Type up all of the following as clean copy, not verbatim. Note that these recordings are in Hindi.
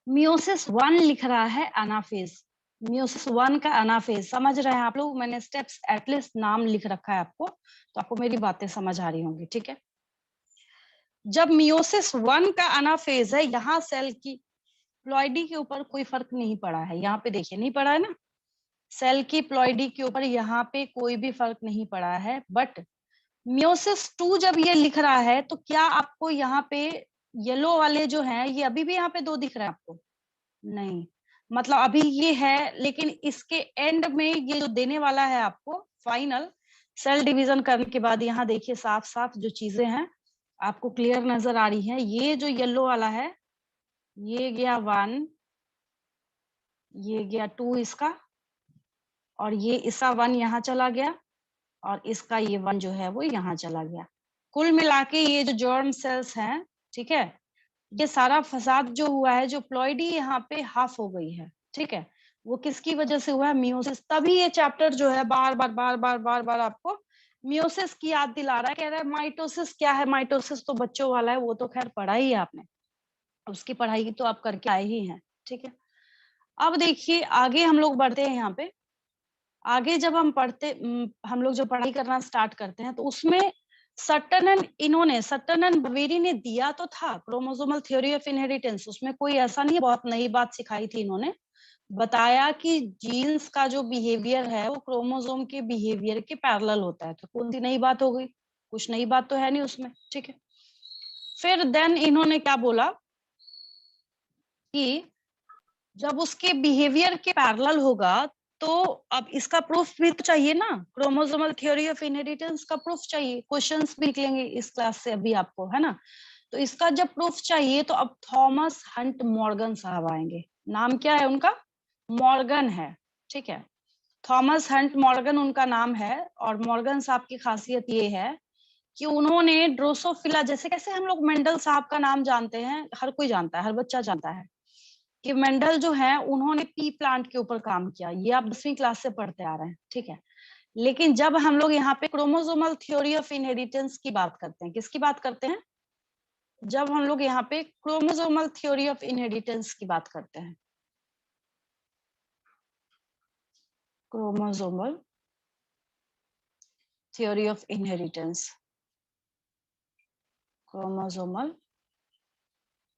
मियोसिस 1 लिख रहा है एनाफेज, मियोसिस 1 का एनाफेज, समझ रहे हैं आप लोग? मैंने स्टेप्स एटलीस्ट नाम लिख रखा है आपको, तो आपको मेरी बातें समझ आ रही होंगी, ठीक है। जब मियोसिस 1 का एनाफेज है, यहाँ सेल की प्लॉइडी के ऊपर कोई फर्क नहीं पड़ा है, यहाँ पे देखिए नहीं पड़ा है ना, सेल की प्लॉइडी के ऊपर यहाँ पे कोई भी फर्क नहीं पड़ा है। बट मियोसिस 2 जब ये लिख रहा है, तो क्या आपको यहाँ पे येलो वाले जो हैं, ये अभी भी यहाँ पे 2 दिख रहे हैं आपको? नहीं, मतलब अभी ये है, लेकिन इसके एंड में ये जो देने वाला है आपको फाइनल सेल डिवीजन करने के बाद, यहाँ देखिए साफ साफ जो चीजें हैं आपको क्लियर नजर आ रही है। ये जो येलो वाला है, ये गया 1, ये गया 2 इसका, और ये इसका 1 यहाँ चला गया, और इसका ये 1 जो है वो यहाँ चला गया। कुल मिला के ये जो जर्म सेल्स हैं, ठीक है, ये सारा फसाद जो हुआ है, जो प्लॉइडी यहाँ पे हाफ हो गई है, ठीक है, वो किसकी वजह से हुआ है? मियोसिस। तभी ये चैप्टर जो है बार बार बार बार बार बार आपको मियोसिस की याद दिला रहा है, कह रहा है माइटोसिस क्या है, माइटोसिस तो बच्चों वाला है, वो तो खैर पढ़ा ही है आपने, उसकी पढ़ाई तो आप करके आए ही हैं, ठीक है। अब देखिए आगे हम लोग बढ़ते हैं, यहाँ पे आगे जब हम हम लोग जब पढ़ाई करना स्टार्ट करते हैं, तो उसमें सट्टन एंड बवेरी ने दिया तो था क्रोमोसोमल थ्योरी ऑफ इनहेरिटेंस, उसमें कोई ऐसा नहीं है बहुत नई बात सिखाई थी इन्होंने, बताया कि जीन्स का जो बिहेवियर है वो क्रोमोसोम के बिहेवियर के पैरेलल होता है। तो कौन सी नई बात हो गई? कुछ नई बात तो है नहीं उसमें, ठीक है। फिर देन इन्होंने क्या बोला कि जब उसके बिहेवियर के पैरेलल होगा, तो अब इसका प्रूफ भी तो चाहिए ना, क्रोमोसोमल थ्योरी ऑफ इनहेरिटेंस का प्रूफ चाहिए। क्वेश्चंस भी निकलेंगे इस क्लास से अभी आपको, है ना। तो इसका जब प्रूफ चाहिए, तो अब थॉमस हंट मॉर्गन साहब आएंगे। नाम क्या है उनका? मॉर्गन है, ठीक है। थॉमस हंट मॉर्गन उनका नाम है, और मॉर्गन साहब की खासियत ये है कि उन्होंने ड्रोसोफिला, जैसे कैसे हम लोग मेंडल साहब का नाम जानते हैं, हर कोई जानता है, हर बच्चा जानता है कि मेंडल जो है उन्होंने पी प्लांट के ऊपर काम किया, ये आप 10वीं क्लास से पढ़ते आ रहे हैं, ठीक है। लेकिन जब हम लोग यहाँ पे क्रोमोसोमल थ्योरी ऑफ इनहेरिटेंस की बात करते हैं, किसकी बात करते हैं? जब हम लोग यहाँ पे क्रोमोसोमल थ्योरी ऑफ इनहेरिटेंस की बात करते हैं, chromosomal theory of inheritance, chromosomal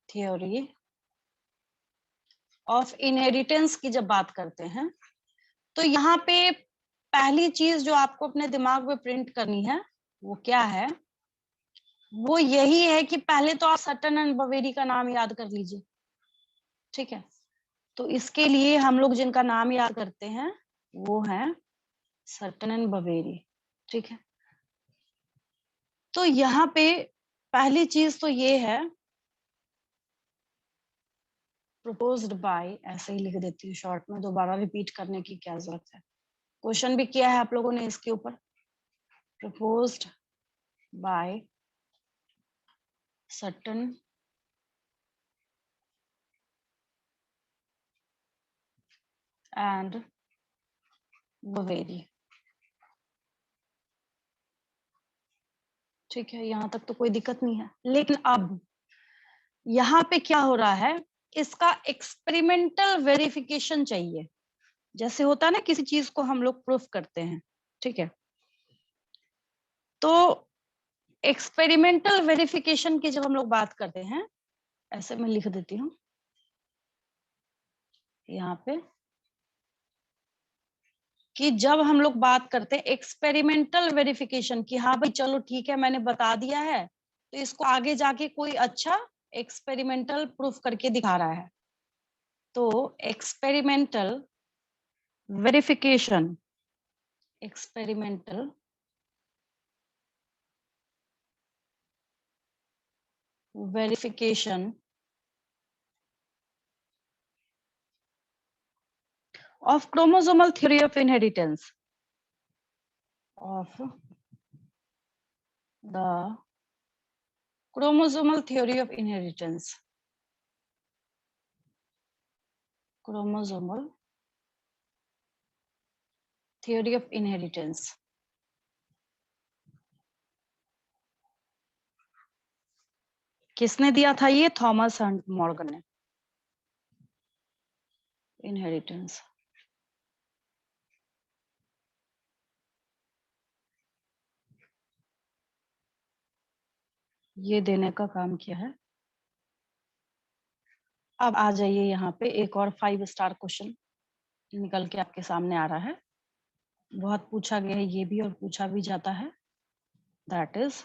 theory of inheritance की जब बात करते हैं, तो यहाँ पे पहली चीज जो आपको अपने दिमाग में प्रिंट करनी है वो क्या है? वो यही है कि पहले तो आप सट्टन एंड बवेरी का नाम याद कर लीजिए, ठीक है। तो इसके लिए हम लोग जिनका नाम याद करते हैं वो है सट्टन एंड बवेरी, ठीक है। तो यहाँ पे पहली चीज तो ये है, प्रपोज्ड बाय, ऐसे ही लिख देती हूँ शॉर्ट में, दोबारा रिपीट करने की क्या जरूरत है। क्वेश्चन भी किया है आप लोगों ने इसके ऊपर, प्रपोज्ड बाय सट्टन एंड बवेरी, ठीक है। यहाँ तक तो कोई दिक्कत नहीं है। लेकिन अब यहाँ पे क्या हो रहा है, इसका एक्सपेरिमेंटल वेरिफिकेशन चाहिए। जैसे होता है ना किसी चीज को हम लोग प्रूफ करते हैं, ठीक है। तो एक्सपेरिमेंटल वेरिफिकेशन की जब हम लोग बात करते हैं, ऐसे मैं लिख देती हूँ यहाँ पे, कि जब हम लोग बात करते हैं एक्सपेरिमेंटल वेरिफिकेशन की, हाँ भाई चलो ठीक है मैंने बता दिया है, तो इसको आगे जाके कोई अच्छा एक्सपेरिमेंटल प्रूफ करके दिखा रहा है। तो experimental verification, experimental verification of chromosomal theory of inheritance, of the chromosomal theory of inheritance, chromosomal theory of inheritance, किसने दिया था? ये थॉमस हंट मॉर्गन ने। इनहेरिटेंस। ये देने का काम किया है। अब आ जाइए यहाँ पे, एक और 5 स्टार क्वेश्चन निकल के आपके सामने आ रहा है। बहुत पूछा गया है ये भी और पूछा भी जाता है। That is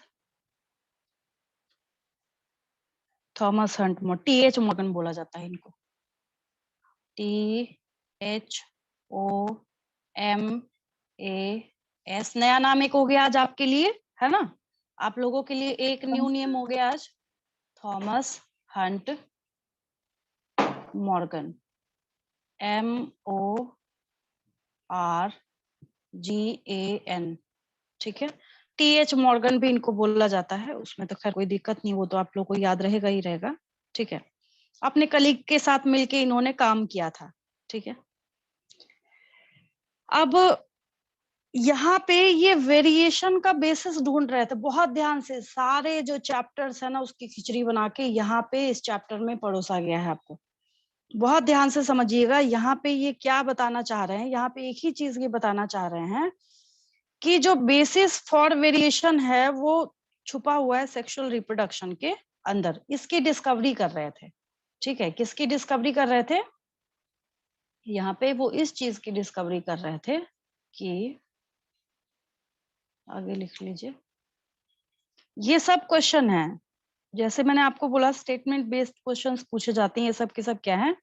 Thomas Hunt, TH Morgan बोला जाता है इनको। THOMAS, नया नाम एक हो गया आज आपके लिए, है ना? आप लोगों के लिए एक न्यू नेम हो गया आज, थॉमस हंट मॉर्गन, MORGAN, ठीक है। TH मॉर्गन भी इनको बोला जाता है, उसमें तो खैर कोई दिक्कत नहीं, वो तो आप लोग को याद रहेगा ही रहेगा, ठीक है। अपने कलीग के साथ मिलके इन्होंने काम किया था, ठीक है। अब यहाँ पे ये वेरिएशन का बेसिस ढूंढ रहे थे, बहुत ध्यान से सारे जो चैप्टर्स है ना उसकी खिचड़ी बना के यहाँ पे इस चैप्टर में परोसा गया है। आपको बहुत ध्यान से समझिएगा, यहाँ पे ये क्या बताना चाह रहे हैं, यहाँ पे एक ही चीज ये बताना चाह रहे हैं कि जो बेसिस फॉर वेरिएशन है वो छुपा हुआ है सेक्सुअल रिप्रोडक्शन के अंदर, इसकी डिस्कवरी कर रहे थे, ठीक है। किसकी डिस्कवरी कर रहे थे? यहाँ पे वो इस चीज की डिस्कवरी कर रहे थे कि, आगे लिख लीजिए, ये सब क्वेश्चन है, जैसे मैंने आपको बोला स्टेटमेंट बेस्ड क्वेश्चंस पूछे जाते हैं, ये सब के सब क्या है?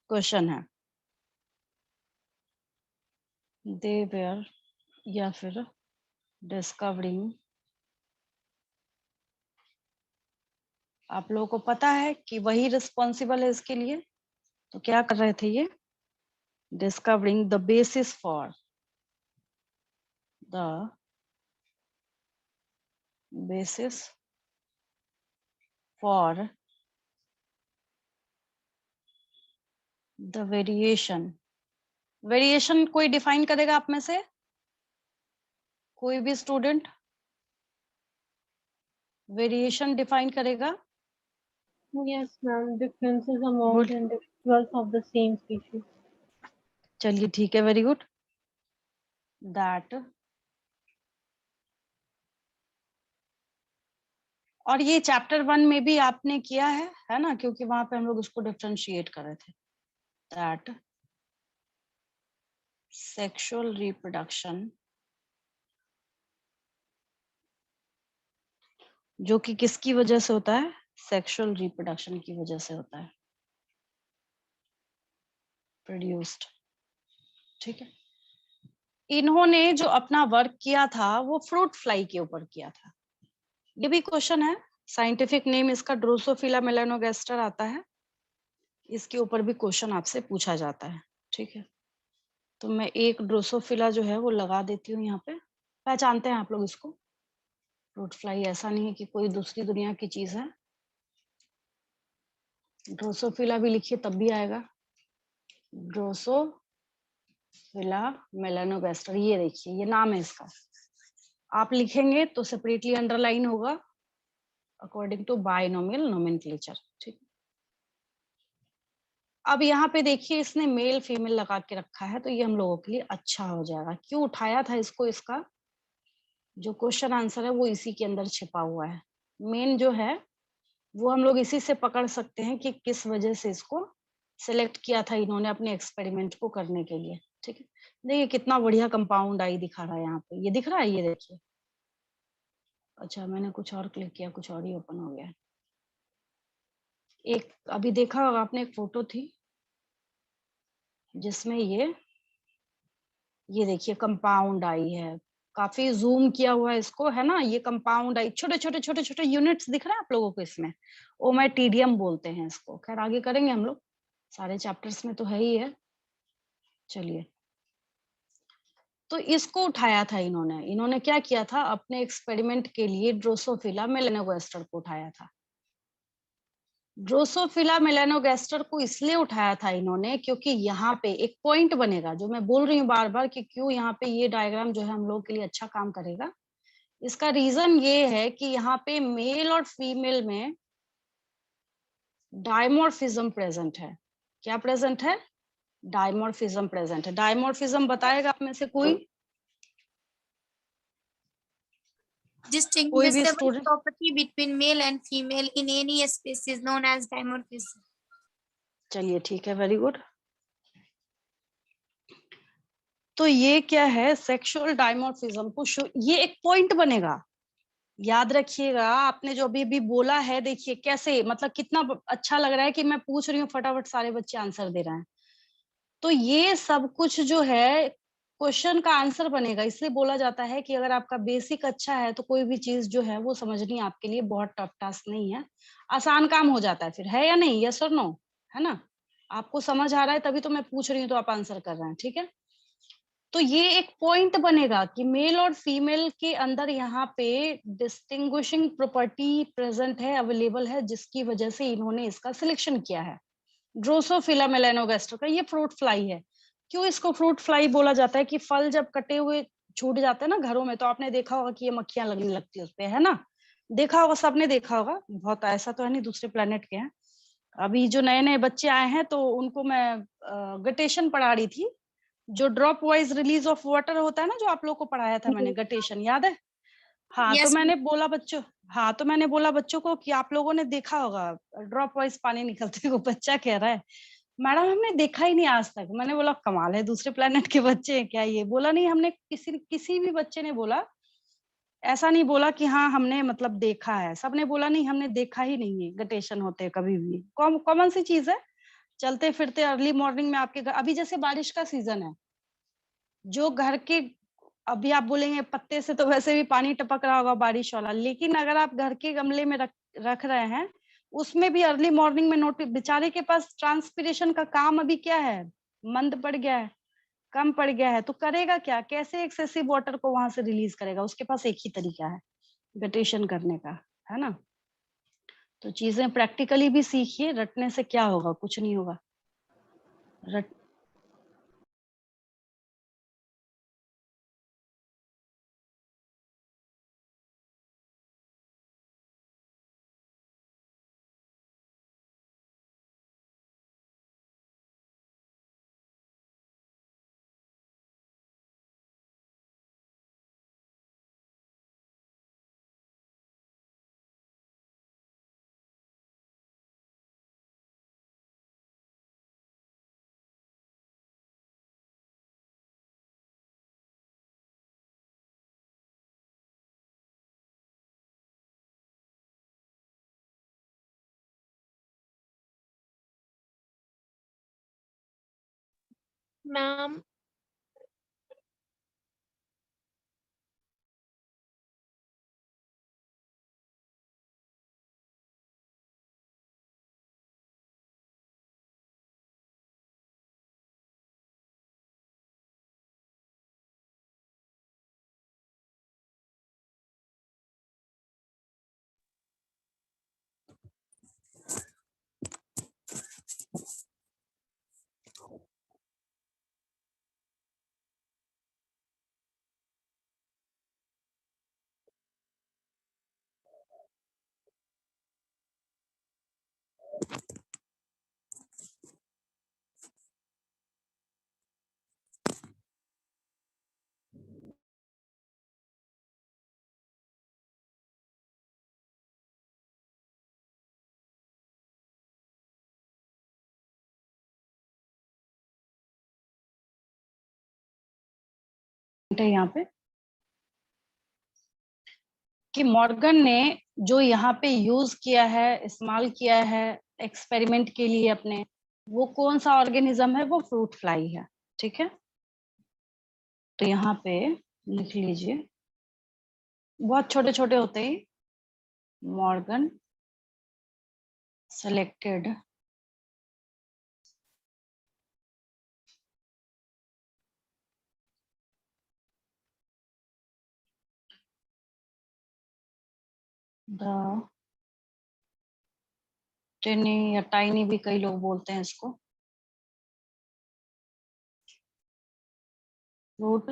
क्वेश्चन है। दे वेयर, या फिर डिस्कवरिंग, आप लोगों को पता है कि वही रिस्पॉन्सिबल है इसके लिए, तो क्या कर रहे थे ये? Discovering the basis for, the basis for the variation. Variation कोई डिफाइन करेगा आप में से? कोई भी स्टूडेंट वेरिएशन डिफाइन करेगा? Yes, ma'am. Differences among the individuals of the same species. चलिए ठीक है, वेरी गुड। दैट, और ये चैप्टर 1 में भी आपने किया है ना, क्योंकि वहां पे हम लोग उसको डिफरेंशिएट कर रहे थे। दैट सेक्सुअल रिप्रोडक्शन, जो कि किसकी वजह से होता है? सेक्सुअल रिप्रोडक्शन की वजह से होता है, प्रोड्यूस्ड, ठीक है। इन्होंने जो अपना वर्क किया था वो फ्रूट फ्लाई के ऊपर किया था। ये भी क्वेश्चन है, साइंटिफिक नेम इसका ड्रोसोफिला मेलानोगास्टर आता है, इसके ऊपर भी क्वेश्चन आपसे पूछा जाता है, ठीक है। तो मैं एक ड्रोसोफिला जो है वो लगा देती हूँ यहाँ पे, पहचानते हैं आप लोग इसको। फ्रूट फ्लाई ऐसा नहीं है कि कोई दूसरी दुनिया की चीज है, ड्रोसोफिला भी लिखिए तब भी आएगा, ड्रोसोफिला मेलानोगास्टर, ये देखिए ये नाम है इसका। आप लिखेंगे तो सेपरेटली अंडरलाइन होगा अकॉर्डिंग टू बायनोमियल नोमेनक्लेचर, ठीक। अब यहाँ पे देखिए इसने मेल फीमेल लगा के रखा है, तो ये हम लोगों के लिए अच्छा हो जाएगा। क्यों उठाया था इसको? इसका जो क्वेश्चन आंसर है वो इसी के अंदर छिपा हुआ है। मेन जो है वो हम लोग इसी से पकड़ सकते हैं कि किस वजह से इसको सिलेक्ट किया था इन्होंने अपने एक्सपेरिमेंट को करने के लिए, ठीक है। देखिए कितना बढ़िया कंपाउंड आई दिखा रहा है यहाँ पे, ये दिख रहा है, ये देखिए। अच्छा मैंने कुछ और क्लिक किया, कुछ और ही ओपन हो गया। एक अभी देखा होगा आपने, एक फोटो थी जिसमें ये देखिए कंपाउंड आई है, काफी जूम किया हुआ है इसको, है ना। ये कंपाउंड आई, छोटे छोटे छोटे छोटे यूनिट्स दिख रहे हैं आप लोगों को इसमें, ओमेटिडियम बोलते हैं इसको। खैर आगे करेंगे हम लोग, सारे चैप्टर्स में तो है ही है। चलिए, तो इसको उठाया था इन्होंने क्या किया था अपने एक्सपेरिमेंट के लिए? ड्रोसोफिला मेलानोगास्टर को उठाया था। ड्रोसोफिला मेलानोगास्टर को इसलिए उठाया था इन्होंने क्योंकि यहाँ पे एक पॉइंट बनेगा, जो मैं बोल रही हूँ बार बार कि क्यों यहाँ पे ये डायग्राम जो है हम लोगों के लिए अच्छा काम करेगा। इसका रीजन ये है कि यहाँ पे मेल और फीमेल में डायमॉर्फिज्म प्रेजेंट है। क्या प्रेजेंट है? डायमॉर्फिज्म प्रेजेंट है। डायमॉर्फिज्म बताएगा आप में से कोई भी Distinguishable student? property between male and female in any species known as dimorphism. चलिए ठीक है, वेरी गुड। तो ये क्या है, सेक्सुअल डायमॉर्फिज्म को ये एक पॉइंट बनेगा, याद रखिएगा। आपने जो अभी भी बोला है, देखिए कैसे, मतलब कितना अच्छा लग रहा है कि मैं पूछ रही हूँ, फटाफट सारे बच्चे आंसर दे रहे हैं। तो ये सब कुछ जो है क्वेश्चन का आंसर बनेगा। इसलिए बोला जाता है कि अगर आपका बेसिक अच्छा है तो कोई भी चीज जो है वो समझनी आपके लिए बहुत टफ टास्क नहीं है, आसान काम हो जाता है। फिर है या नहीं, यस और नो, है ना? आपको समझ आ रहा है तभी तो मैं पूछ रही हूँ, तो आप आंसर कर रहे हैं, ठीक है। तो ये एक पॉइंट बनेगा कि मेल और फीमेल के अंदर यहाँ पे डिस्टिंग्विशिंग प्रॉपर्टी प्रेजेंट है, अवेलेबल है, जिसकी वजह से इन्होंने इसका सिलेक्शन किया है। ड्रोसोफिला मेलानोगास्टर का ये फ्रूट फ्लाई है। क्यों इसको फ्रूट फ्लाई बोला जाता है? कि फल जब कटे हुए छूट जाते हैं ना घरों में, तो आपने देखा होगा कि ये मक्खियां लगने लगती है उसपे, है ना? देखा होगा, सबने देखा होगा, बहुत ऐसा तो है नहीं दूसरे प्लेनेट के हैं। अभी जो नए नए बच्चे आए हैं तो उनको मैं गटेशन पढ़ा रही थी, जो drop wise release of water होता है ना, जो आप लोग को पढ़ाया था मैंने, गटेशन याद है? हाँ, तो Yes, मैंने बोला बच्चों, हाँ तो मैंने बोला बच्चों को कि आप लोगों ने देखा होगा ड्रॉप वाइज पानी निकलते को। बच्चा कह रहा है मैडम हमने देखा ही नहीं आज तक। मैंने बोला कमाल है, दूसरे प्लेनेट के बच्चे हैं क्या ये? बोला नहीं, हमने किसी भी बच्चे ने बोला, ऐसा नहीं बोला कि हाँ हमने मतलब देखा है। सबने बोला नहीं, हमने देखा ही नहीं है गटेशन होते कभी भी। कॉमन सी चीज है, चलते फिरते अर्ली मॉर्निंग में आपके घर। अभी जैसे बारिश का सीजन है, जो घर के, अभी आप बोलेंगे पत्ते से तो वैसे भी पानी टपक रहा होगा बारिश वाला, लेकिन अगर आप घर के गमले में रख रहे हैं, उसमें भी अर्ली मॉर्निंग में नोट, बेचारे के पास ट्रांसपिरेशन का काम अभी क्या है, मंद पड़ गया है, कम पड़ गया है, तो करेगा क्या? कैसे एक्सेसिव वाटर को वहां से रिलीज करेगा? उसके पास एक ही तरीका है गटेशन करने का, है ना? तो चीजें प्रैक्टिकली भी सीखिए, रटने से क्या होगा? कुछ नहीं होगा। रट Ma'am, है यहाँ पे कि मॉर्गन ने जो यहाँ पे यूज किया है, इस्तेमाल किया है एक्सपेरिमेंट के लिए अपने, वो कौन सा ऑर्गेनिज्म है? वो फ्रूट फ्लाई है, ठीक है। तो यहाँ पे लिख लीजिए, बहुत छोटे छोटे होते हैं। मॉर्गन सेलेक्टेड द टिनी, या टाइनी भी कई लोग बोलते हैं इसको, फ्रूट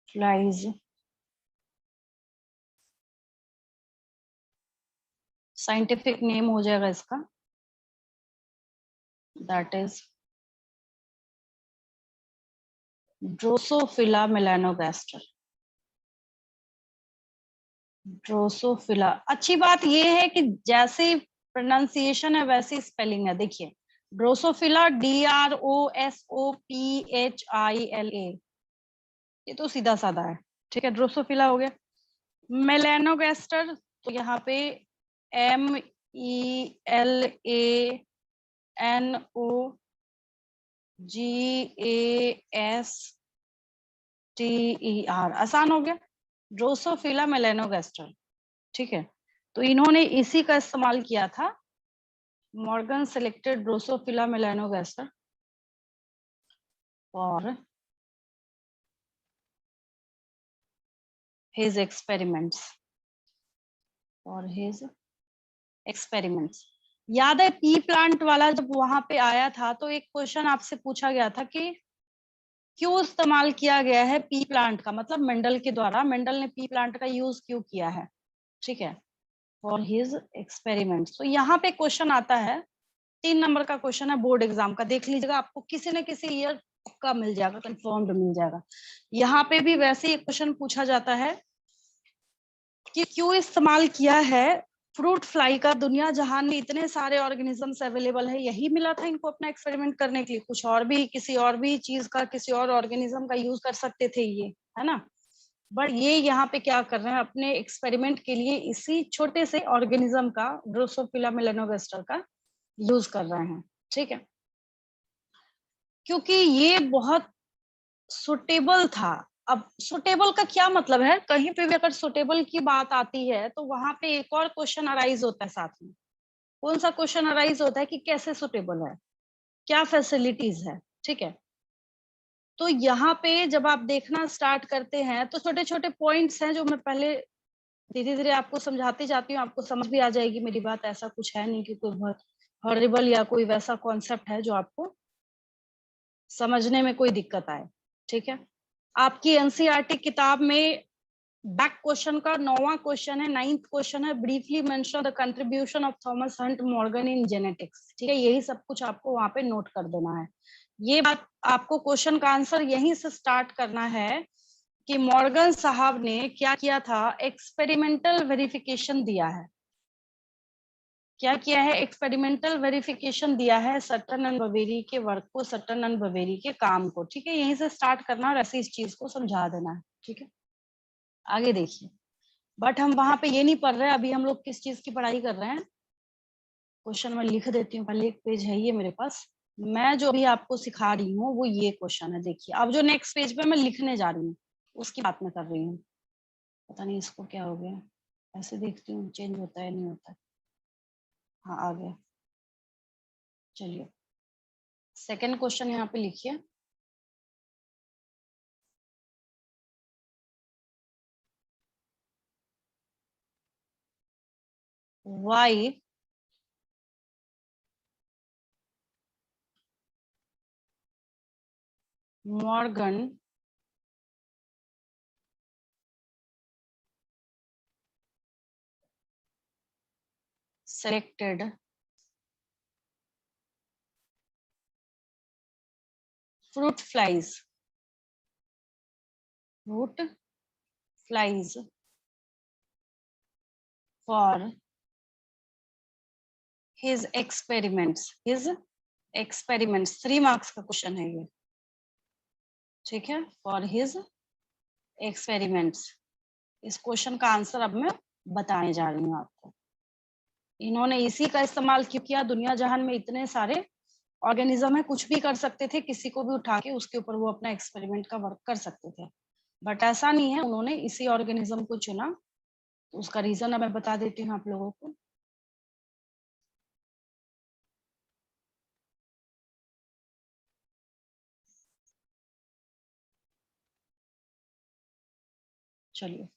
फ्लाइज, साइंटिफिक नेम हो जाएगा इसका। that is Drosophila melanogaster. Drosophila, अच्छी बात ये है कि जैसे प्रोनाउंसिएशन है वैसी स्पेलिंग है। देखिए ड्रोसोफिला DROSOPHILA, ये तो सीधा साधा है, ठीक है, ड्रोसोफिला हो गया। मेलानोगास्टर तो यहाँ पे MELANOGASTER, आसान हो गया, ड्रोसोफिला मेलानोगास्टर, ठीक है। तो इन्होंने इसी का इस्तेमाल किया था, मॉर्गन सेलेक्टेड ड्रोसोफिला मेलानोगास्टर और his experiments, और his experiments। याद है पी प्लांट वाला जब वहां पे आया था तो एक क्वेश्चन आपसे पूछा गया था कि क्यों इस्तेमाल किया गया है पी प्लांट का, मतलब मेंडल के द्वारा, मेंडल ने पी प्लांट का यूज क्यों किया है, ठीक है, फॉर हिज एक्सपेरिमेंट्स। तो यहाँ पे क्वेश्चन आता है, 3 नंबर का क्वेश्चन है बोर्ड एग्जाम का, देख लीजिएगा, आपको किसी न किसी ईयर पक्का मिल जाएगा, कंफर्म्ड मिल जाएगा। यहाँ पे भी वैसे ही क्वेश्चन पूछा जाता है कि क्यों इस्तेमाल किया है फ्रूट फ्लाई का, दुनिया जहान में इतने सारे ऑर्गेनिजम्स अवेलेबल है, यही मिला था इनको अपना एक्सपेरिमेंट करने के लिए, कुछ और भी, किसी और भी चीज का, किसी और ऑर्गेनिज्म का यूज कर सकते थे ये, है ना। बट ये यहाँ पे क्या कर रहे हैं, अपने एक्सपेरिमेंट के लिए इसी छोटे से ऑर्गेनिज्म का, ड्रोसोफिला मेलानोगास्टर का यूज कर रहे हैं, ठीक है, क्योंकि ये बहुत सुटेबल था। अब सुटेबल का क्या मतलब है, कहीं पे भी अगर सुटेबल की बात आती है तो वहां पे एक और क्वेश्चन अराइज होता है साथ में। कौन सा क्वेश्चन अराइज होता है कि कैसे सुटेबल है, क्या फैसिलिटीज है, ठीक है। तो यहाँ पे जब आप देखना स्टार्ट करते हैं तो छोटे छोटे पॉइंट्स हैं जो मैं पहले धीरे धीरे आपको समझाती जाती हूँ, आपको समझ भी आ जाएगी मेरी बात। ऐसा कुछ है नहीं कि कोई बहुत हॉरिबल या कोई वैसा कॉन्सेप्ट है जो आपको समझने में कोई दिक्कत आए, ठीक है। आपकी एनसीईआरटी किताब में बैक क्वेश्चन का 9वां क्वेश्चन है, 9th क्वेश्चन है, briefly mention the contribution of Thomas Hunt Morgan in genetics, ठीक है, यही सब कुछ आपको वहां पे नोट कर देना है। ये बात आपको क्वेश्चन का आंसर यहीं से स्टार्ट करना है कि मॉर्गन साहब ने क्या किया था, एक्सपेरिमेंटल वेरिफिकेशन दिया है। क्या किया है, एक्सपेरिमेंटल वेरिफिकेशन दिया है सटन एंड बवेरी के वर्क को, सटन एंड बवेरी के काम को, ठीक है, यहीं से स्टार्ट करना और ऐसे इस चीज को समझा देना है, ठीक है। आगे देखिए, बट हम वहां पे ये नहीं पढ़ रहे, अभी हम लोग किस चीज की पढ़ाई कर रहे हैं। क्वेश्चन मैं लिख देती हूँ, पहले एक पेज है ये मेरे पास, मैं जो अभी आपको सिखा रही हूँ वो ये क्वेश्चन है। देखिए अब जो नेक्स्ट पेज पे मैं लिखने जा रही हूँ उसकी बात मैं कर रही हूँ। पता नहीं इसको क्या हो गया, ऐसे देखती हूँ चेंज होता है नहीं होता है। हाँ आ गया, चलिए सेकेंड क्वेश्चन यहाँ पे लिखिए। Why Morgan selected fruit flies for his experiments, 3 marks का क्वेश्चन है ये, ठीक है, फॉर हिज एक्सपेरिमेंट्स। इस क्वेश्चन का आंसर अब मैं बताने जा रही हूँ आपको। इन्होंने इसी का इस्तेमाल क्यों किया, दुनिया जहान में इतने सारे ऑर्गेनिज्म है, कुछ भी कर सकते थे, किसी को भी उठा के उसके ऊपर वो अपना एक्सपेरिमेंट का वर्क कर सकते थे, बट ऐसा नहीं है, उन्होंने इसी ऑर्गेनिज्म को चुना। तो उसका रीजन अब मैं बता देती हूँ आप लोगों को। चलिए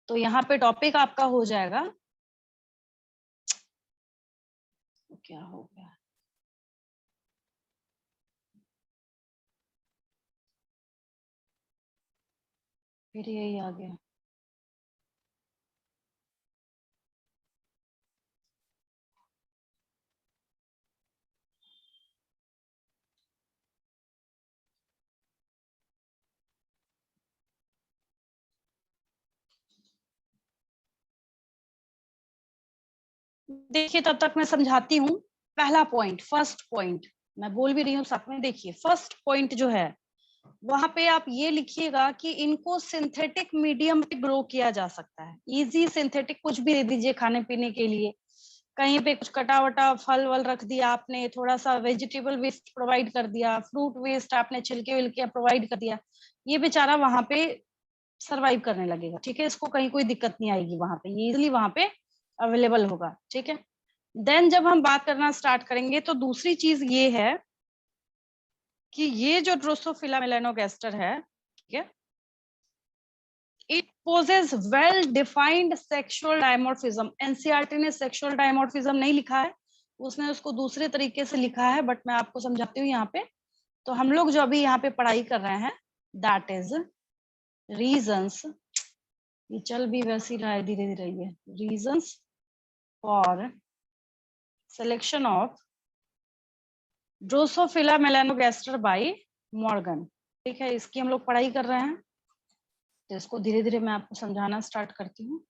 तो यहाँ पे टॉपिक आपका हो जाएगा, क्या हो गया, फिर यही आ गया, देखिए तब तक मैं समझाती हूँ। पहला पॉइंट, फर्स्ट पॉइंट मैं बोल भी रही हूँ साथ में। देखिए फर्स्ट पॉइंट जो है वहां पे आप ये लिखिएगा कि इनको सिंथेटिक मीडियम पे ग्रो किया जा सकता है। इजी सिंथेटिक कुछ भी दे दीजिए खाने पीने के लिए, कहीं पे कुछ कटा वटा फल वल रख दिया आपने, थोड़ा सा वेजिटेबल वेस्ट प्रोवाइड कर दिया, फ्रूट वेस्ट आपने छिलके विलके प्रोवाइड कर दिया, ये बेचारा वहां पे सरवाइव करने लगेगा। ठीक है, इसको कहीं कोई दिक्कत नहीं आएगी, वहां पे इजिली वहां पे अवेलेबल होगा। ठीक है, देन जब हम बात करना स्टार्ट करेंगे तो दूसरी चीज ये है कि ये जो ड्रोसोफिला मेलानोगास्टर है, ठीक है, it poses well defined sexual dimorphism. NCERT ने सेक्सुअल डायमॉर्फिज्म नहीं लिखा है, उसने उसको दूसरे तरीके से लिखा है, बट मैं आपको समझाती हूँ यहाँ पे। तो हम लोग जो अभी यहाँ पे पढ़ाई कर रहे हैं, दैट इज रीजंस, ये चल भी वैसी रहा है धीरे धीरे, ये reasons for selection of Drosophila melanogaster bye Morgan. ठीक है, इसकी हम लोग पढ़ाई कर रहे हैं, तो इसको धीरे धीरे मैं आपको समझाना स्टार्ट करती हूँ।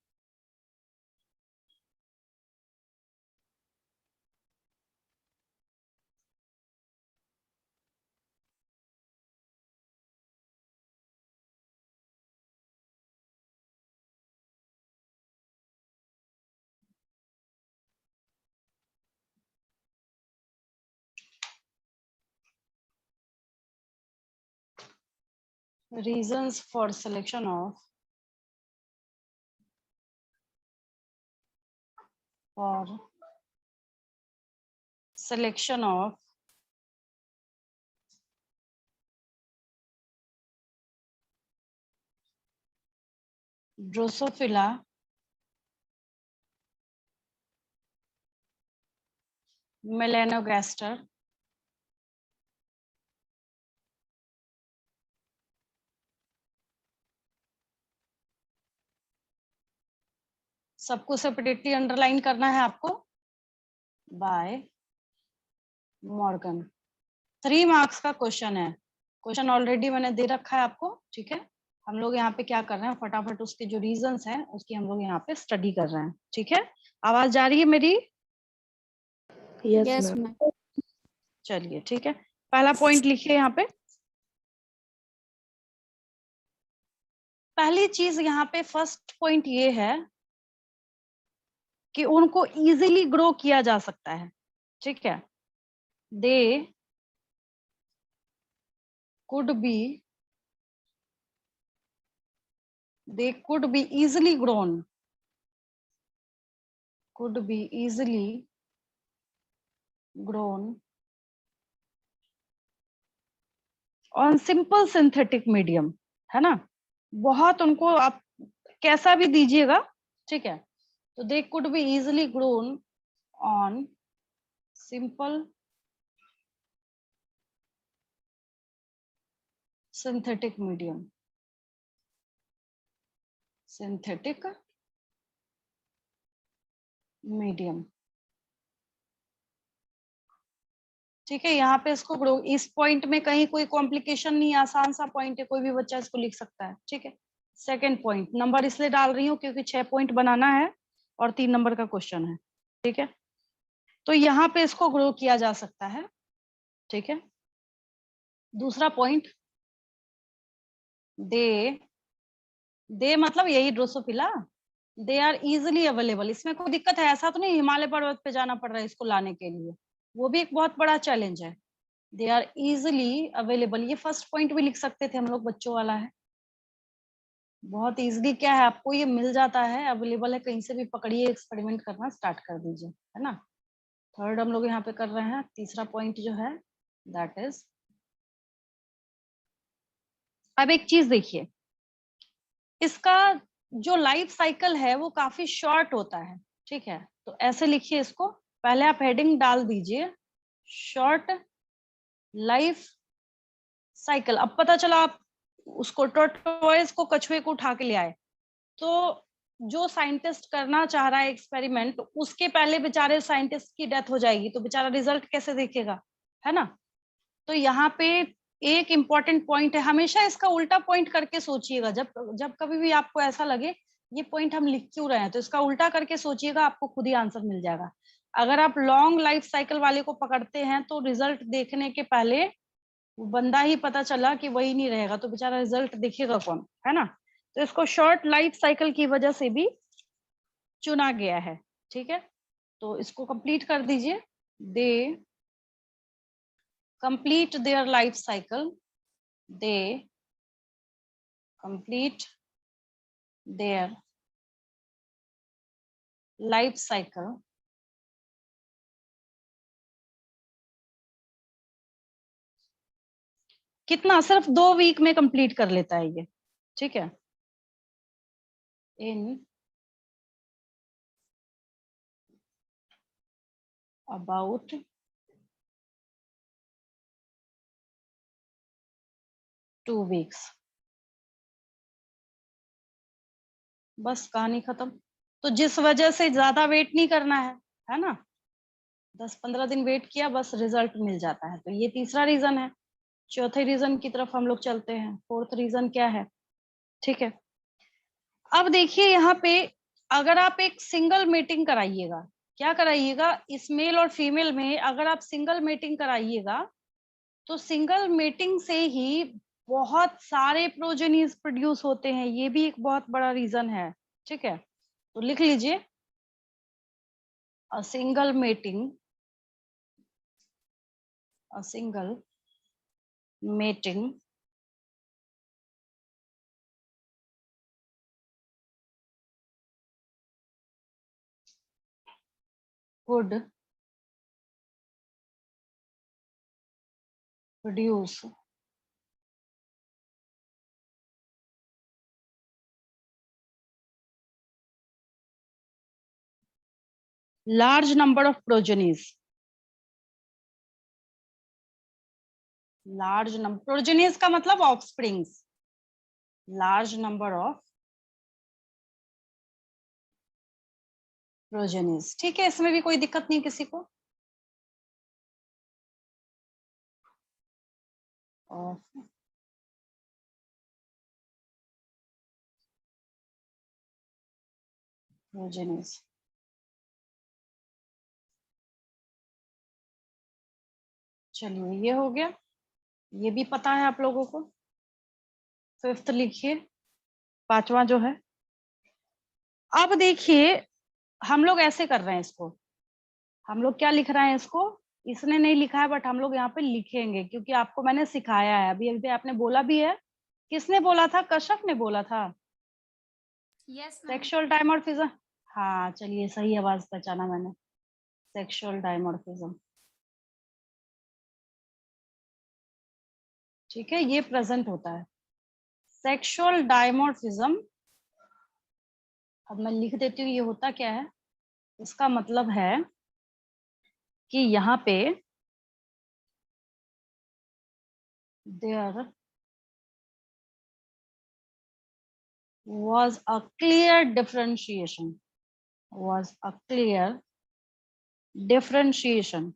Reasons for selection of Drosophila melanogaster सबको सेपरेटली अंडरलाइन करना है आपको, बाय मॉर्गन। 3 मार्क्स का क्वेश्चन है, क्वेश्चन ऑलरेडी मैंने दे रखा है आपको। ठीक है, हम लोग यहाँ पे क्या कर रहे हैं, फटाफट उसके जो रीजंस हैं उसकी हम लोग यहाँ पे स्टडी कर रहे हैं। ठीक है, आवाज जा रही है मेरी? Yes, ma'am. चलिए ठीक है, पहला पॉइंट लिखिए यहाँ पे। पहली चीज यहाँ पे फर्स्ट पॉइंट ये है कि उनको इजीली ग्रो किया जा सकता है। ठीक है, दे could be easily grown, on simple synthetic medium, है ना। बहुत उनको आप कैसा भी दीजिएगा, ठीक है, तो they could be easily grown on simple synthetic medium, ठीक है। यहाँ पे इसको ग्रो, इस पॉइंट में कहीं कोई कॉम्प्लिकेशन नहीं, आसान सा पॉइंट है, कोई भी बच्चा इसको लिख सकता है। ठीक है, सेकंड पॉइंट, नंबर इसलिए डाल रही हूँ क्योंकि 6 पॉइंट बनाना है और 3 नंबर का क्वेश्चन है। ठीक है, तो यहाँ पे इसको ग्रो किया जा सकता है। ठीक है, दूसरा पॉइंट, दे मतलब यही Drosophila, they are easily available. इसमें कोई दिक्कत है ऐसा तो नहीं हिमालय पर्वत पे जाना पड़ रहा है इसको लाने के लिए, वो भी एक बहुत बड़ा चैलेंज है। दे आर इजिली अवेलेबल, ये फर्स्ट पॉइंट भी लिख सकते थे हम लोग, बच्चों वाला है। बहुत इजिली क्या है, आपको ये मिल जाता है, अवेलेबल है, कहीं से भी पकड़िए, एक्सपेरिमेंट करना स्टार्ट कर दीजिए, है ना। थर्ड हम लोग यहाँ पे कर रहे हैं। तीसरा पॉइंट जो है दैट इज, अब एक चीज देखिए, इसका जो लाइफ साइकिल है वो काफी शॉर्ट होता है। ठीक है, तो ऐसे लिखिए इसको, पहले आप हेडिंग डाल दीजिए शॉर्ट लाइफ साइकिल। अब पता चला आप उसको टॉर्टोइस को, कछुए को उठा के ले आए, तो जो साइंटिस्ट करना चाह रहा है एक्सपेरिमेंट, उसके पहले बेचारे साइंटिस्ट की डेथ हो जाएगी, तो बेचारा रिजल्ट कैसे देखेगा, है ना। तो यहाँ पे एक इम्पॉर्टेंट पॉइंट है, हमेशा इसका उल्टा पॉइंट करके सोचिएगा। जब कभी भी आपको ऐसा लगे ये पॉइंट हम लिख क्यों रहे हैं, तो इसका उल्टा करके सोचिएगा, आपको खुद ही आंसर मिल जाएगा। अगर आप लॉन्ग लाइफ साइकिल वाले को पकड़ते हैं तो रिजल्ट देखने के पहले वो बंदा ही पता चला कि वही नहीं रहेगा, तो बेचारा रिजल्ट देखेगा कौन, है ना। तो इसको शॉर्ट लाइफ साइकिल की वजह से भी चुना गया है, ठीक है। तो इसको कंप्लीट कर दीजिए। They complete their life cycle, they complete their life cycle कितना, सिर्फ 2 वीक में कंप्लीट कर लेता है ये, ठीक है। इन अबाउट 2 वीक्स, बस कहानी खत्म। तो जिस वजह से ज्यादा वेट नहीं करना है ना, 10-15 दिन वेट किया, बस रिजल्ट मिल जाता है। तो ये तीसरा रीजन है। चौथे रीजन की तरफ हम लोग चलते हैं। फोर्थ रीजन क्या है, ठीक है। अब देखिए यहाँ पे, अगर आप एक सिंगल मीटिंग कराइएगा, क्या कराइएगा, इस मेल और फीमेल में अगर आप सिंगल मीटिंग कराइएगा तो सिंगल मीटिंग से ही बहुत सारे प्रोजेनीज प्रोड्यूस होते हैं, ये भी एक बहुत बड़ा रीजन है, ठीक है। तो लिख लीजिए, a single meeting, a single meeting would produce large number of progenies, large number progenies का मतलब offsprings, large number of progenies, ठीक है। इसमें भी कोई दिक्कत नहीं किसी को। of progenies, चलिए ये हो गया, ये भी पता है आप लोगों को। फिफ्थ लिखिए, पांचवा जो है। अब देखिए हम लोग ऐसे कर रहे हैं इसको, हम लोग क्या लिख रहे हैं इसको, इसने नहीं लिखा है बट हम लोग यहाँ पे लिखेंगे, क्योंकि आपको मैंने सिखाया है। अभी अभी आपने बोला भी है, किसने बोला था, कश्यप ने बोला था, Yes, ma'am. Sexual dimorphism. हाँ चलिए, सही आवाज पहचाना मैंने, सेक्सुअल डायमॉर्फिज्म, ठीक है। ये प्रेजेंट होता है सेक्सुअल डायमॉर्फिज्म। अब मैं लिख देती हूँ ये होता क्या है। इसका मतलब है कि यहाँ पे there was a clear differentiation, was a clear differentiation।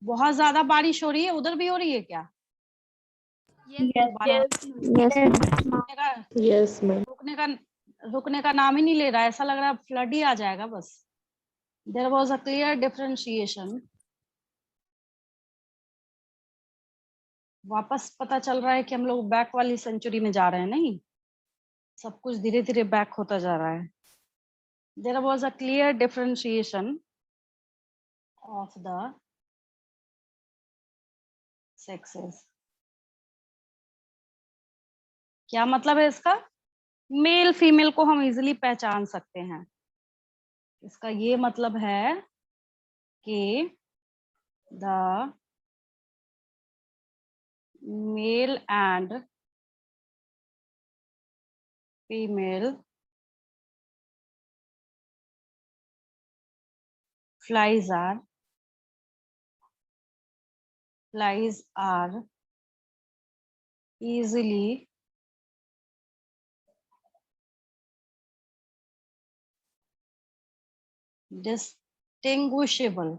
बहुत ज्यादा बारिश हो रही है, उधर भी हो रही है क्या? Yes, Yes, ma'am. रुकने का नाम ही नहीं ले रहा है, ऐसा लग रहा है फ्लड ही आ जाएगा बस। There was a clear differentiation, वापस पता चल रहा है कि हम लोग बैक वाली सेंचुरी में जा रहे हैं, नहीं सब कुछ धीरे धीरे बैक होता जा रहा है। There was a clear differentiation of the sexes. क्या मतलब है इसका, मेल फीमेल को हम इजिली पहचान सकते हैं। इसका ये मतलब है कि the male and female flies are easily distinguishable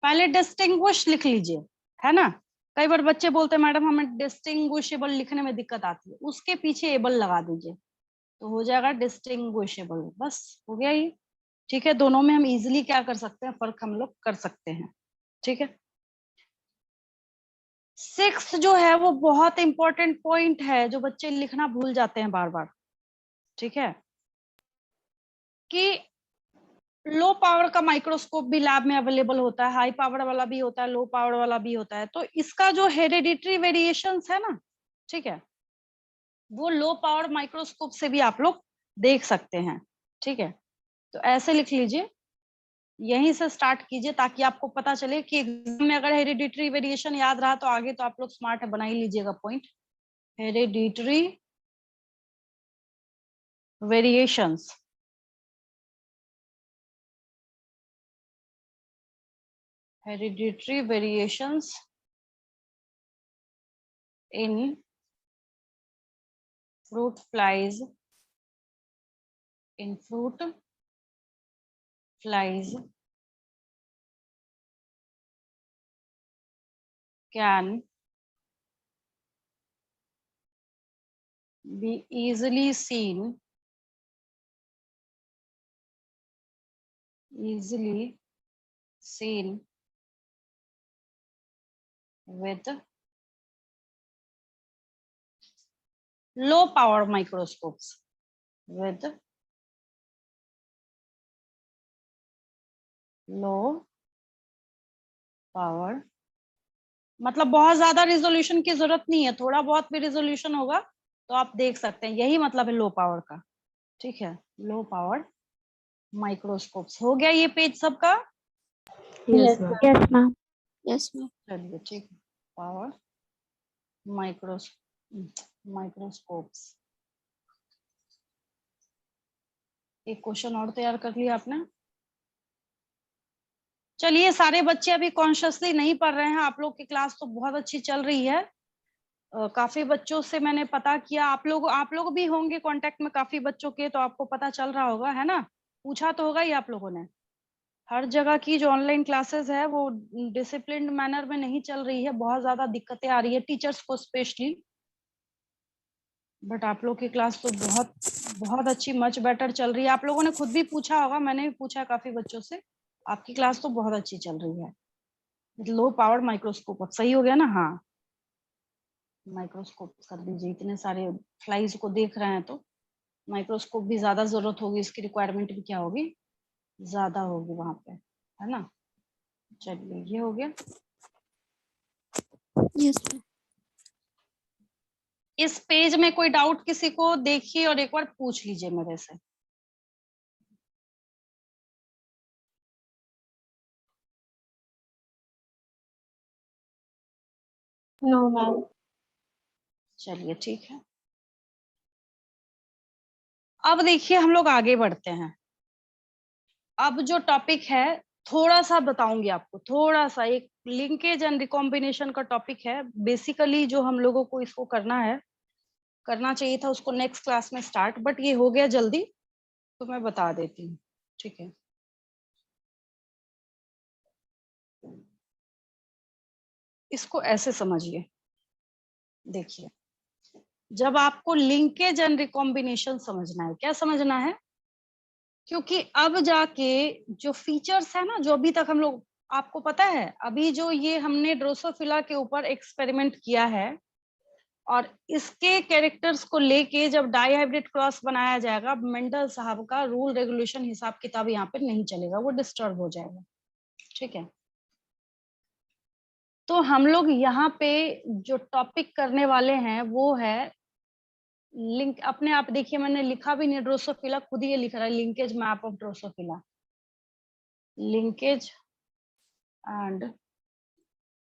पहले डिस्टिंग्विश लिख लीजिए, है ना। कई बार बच्चे बोलते हैं मैडम हमें डिस्टिंग्विशेबल लिखने में दिक्कत आती है, उसके पीछे एबल लगा दीजिए तो हो जाएगा डिस्टिंग्विशेबल, बस हो गया ये। ठीक है, दोनों में हम इजिली क्या कर सकते हैं, फर्क हम लोग कर सकते हैं। ठीक है, 6 जो है वो बहुत इंपॉर्टेंट पॉइंट है जो बच्चे लिखना भूल जाते हैं बार बार। ठीक है, कि लो पावर का माइक्रोस्कोप भी लैब में अवेलेबल होता है, हाई पावर वाला भी होता है, लो पावर वाला भी होता है। तो इसका जो हेरिडिटरी वेरिएशंस है ना, ठीक है, वो लो पावर माइक्रोस्कोप से भी आप लोग देख सकते हैं। ठीक है, तो ऐसे लिख लीजिए, यहीं से स्टार्ट कीजिए ताकि आपको पता चले कि एग्जाम में अगर हेरिडिटरी वेरिएशन याद रहा तो आगे तो आप लोग स्मार्ट है, बना ही लीजिएगा point. Hereditary variations, hereditary variations in fruit flies, in fruit flies can be easily seen with low power microscopes, with low power, मतलब बहुत ज्यादा रिजोल्यूशन की जरूरत नहीं है, थोड़ा बहुत भी रिजोल्यूशन होगा तो आप देख सकते हैं, यही मतलब है लो पावर का। ठीक है, लो पावर माइक्रोस्कोप्स। हो गया ये पेज सबका? Yes, ma'am. Yes, ma'am. Yes, ma'am. चलिए ठीक है, पावर माइक्रोस्कोप्स। एक क्वेश्चन और तैयार कर लिया आपने। चलिए, सारे बच्चे अभी कॉन्शियसली नहीं पढ़ रहे हैं, आप लोग की क्लास तो बहुत अच्छी चल रही है। काफी बच्चों से मैंने पता किया, आप लोग भी होंगे कांटेक्ट में काफी बच्चों के, तो आपको पता चल रहा होगा, है ना। पूछा तो होगा ही आप लोगों ने। हर जगह की जो ऑनलाइन क्लासेस है वो डिसिप्लिन्ड मैनर में नहीं चल रही है, बहुत ज्यादा दिक्कतें आ रही है टीचर्स को स्पेशली। बट आप लोग की क्लास तो बहुत बहुत अच्छी, मच बेटर चल रही है। आप लोगों ने खुद भी पूछा होगा, मैंने भी पूछा काफी बच्चों से, आपकी क्लास तो बहुत अच्छी चल रही है। लो पावर माइक्रोस्कोप, अब सही हो गया ना? हाँ, माइक्रोस्कोप कर दीजिए, इतने सारे फ्लाइज को देख रहे हैं तो माइक्रोस्कोप भी ज्यादा जरूरत होगी, इसकी रिक्वायरमेंट भी क्या होगी, ज्यादा होगी वहां पे, है ना। चलिए, ये हो गया। Yes, ma'am. इस पेज में कोई डाउट किसी को, देखिए और एक बार पूछ लीजिए मेरे से। No, ma'am. चलिए ठीक है, अब देखिए हम लोग आगे बढ़ते हैं। अब जो टॉपिक है, थोड़ा सा बताऊंगी आपको, थोड़ा सा एक लिंकेज एंड रिकॉम्बिनेशन का टॉपिक है। बेसिकली जो हम लोगों को इसको करना है, करना चाहिए था उसको नेक्स्ट क्लास में स्टार्ट, बट ये हो गया जल्दी तो मैं बता देती हूँ। ठीक है, इसको ऐसे समझिए, देखिए, जब आपको लिंकेज एंड रिकॉम्बिनेशन समझना है, क्या समझना है, क्योंकि अब जाके जो फीचर्स है ना, जो अभी तक हम लोग, आपको पता है अभी जो ये हमने ड्रोसोफिला के ऊपर एक्सपेरिमेंट किया है, और इसके कैरेक्टर्स को लेके जब डाई हाइब्रिड क्रॉस बनाया जाएगा, मेंडल साहब का रूल रेगुलेशन हिसाब किताब यहाँ पे नहीं चलेगा, वो डिस्टर्ब हो जाएगा। ठीक है, तो हम लोग यहाँ पे जो टॉपिक करने वाले हैं वो है लिंक। अपने आप देखिए, मैंने लिखा भी नहीं ड्रोसोफिला, खुद ही ये लिख रहा है linkage map of Drosophila, linkage and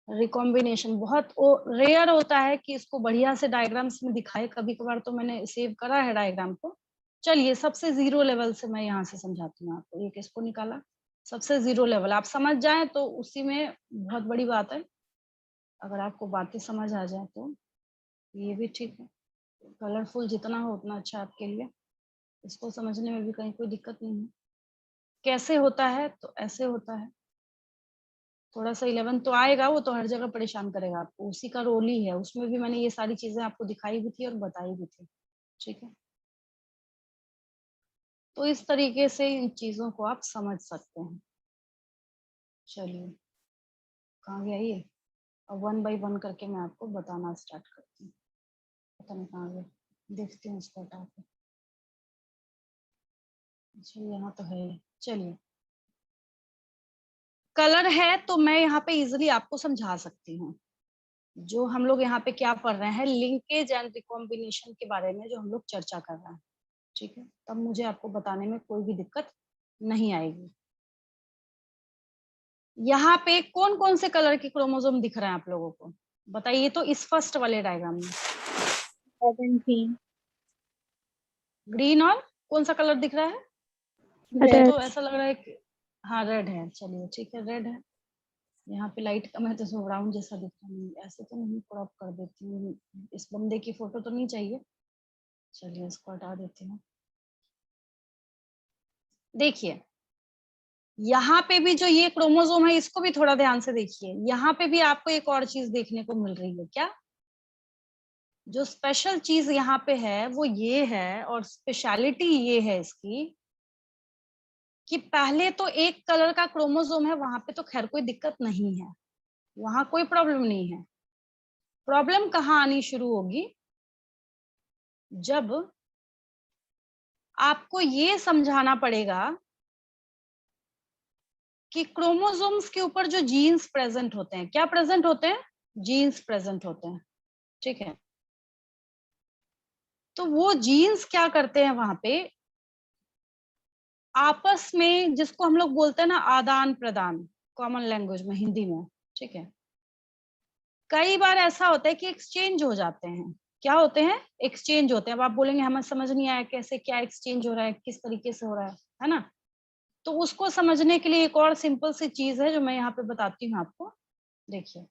recombination. बहुत रेयर होता है कि इसको बढ़िया से डायग्राम्स में दिखाए, कभी कभार तो मैंने सेव करा है डायग्राम को। चलिए, सबसे जीरो लेवल से मैं यहाँ से समझाती हूँ आपको। ये किसको निकाला, सबसे जीरो लेवल, आप समझ जाए तो उसी में बहुत बड़ी बात है। अगर आपको बातें समझ आ जाए तो ये भी ठीक है, कलरफुल जितना हो उतना अच्छा आपके लिए, इसको समझने में भी कहीं कोई दिक्कत नहीं है। कैसे होता है, तो ऐसे होता है। थोड़ा सा 11 तो आएगा, वो तो हर जगह परेशान करेगा आपको, उसी का रोल ही है, उसमें भी मैंने ये सारी चीजें आपको दिखाई भी थी और बताई भी थी, ठीक है। तो इस तरीके से इन चीजों को आप समझ सकते हैं। चलिए, कहाँ गया ये? अब 1 बाय 1 करके मैं आपको बताना स्टार्ट करती हूँ। पता नहीं कहाँ गया, देखती हूँ इसको हटा के। अच्छा, यहाँ तो है। चलिए, कलर है तो मैं यहाँ पे इजिली आपको समझा सकती हूँ। जो हम लोग यहाँ पे क्या पढ़ रहे हैं, लिंकेज एंड रिकॉम्बिनेशन के बारे में जो हम लोग चर्चा कर रहे हैं, ठीक है। तब मुझे आपको बताने में कोई भी दिक्कत नहीं आएगी। यहाँ पे कौन कौन से कलर के क्रोमोसोम दिख रहे हैं आप लोगों को, बताइए तो इस फर्स्ट वाले डायग्राम में। 17 ग्रीन और कौन सा कलर दिख रहा है? रेड तो ऐसा लग रहा है कि हाँ रेड है। चलिए ठीक है, रेड है। यहाँ पे लाइट कम है तो ब्राउन जैसा दिख रहा है। ऐसे तो नहीं, क्रॉप कर देती हूँ, इस बंदे की फोटो तो नहीं चाहिए। चलिए इसको हटा देती हूँ। देखिए, यहाँ पे भी जो ये क्रोमोसोम है, इसको भी थोड़ा ध्यान से देखिए। यहाँ पे भी आपको एक और चीज देखने को मिल रही है। क्या? जो स्पेशल चीज यहाँ पे है वो ये है, और स्पेशलिटी ये है इसकी कि पहले तो एक कलर का क्रोमोसोम है, वहां पे तो खैर कोई दिक्कत नहीं है, वहां कोई प्रॉब्लम नहीं है। प्रॉब्लम कहाँ आनी शुरू होगी? जब आपको ये समझाना पड़ेगा कि क्रोमोसोम्स के ऊपर जो जीन्स प्रेजेंट होते हैं, क्या प्रेजेंट होते हैं? जीन्स प्रेजेंट होते हैं, ठीक है। तो वो जीन्स क्या करते हैं वहां पे? आपस में, जिसको हम लोग बोलते हैं ना आदान प्रदान, कॉमन लैंग्वेज में, हिंदी में, ठीक है। कई बार ऐसा होता है कि एक्सचेंज हो जाते हैं। क्या होते हैं? एक्सचेंज होते हैं। अब आप बोलेंगे हमें समझ नहीं आया कैसे, क्या एक्सचेंज हो रहा है, किस तरीके से हो रहा है ना? तो उसको समझने के लिए एक और सिंपल सी चीज है जो मैं यहाँ पे बताती हूँ आपको। देखिए,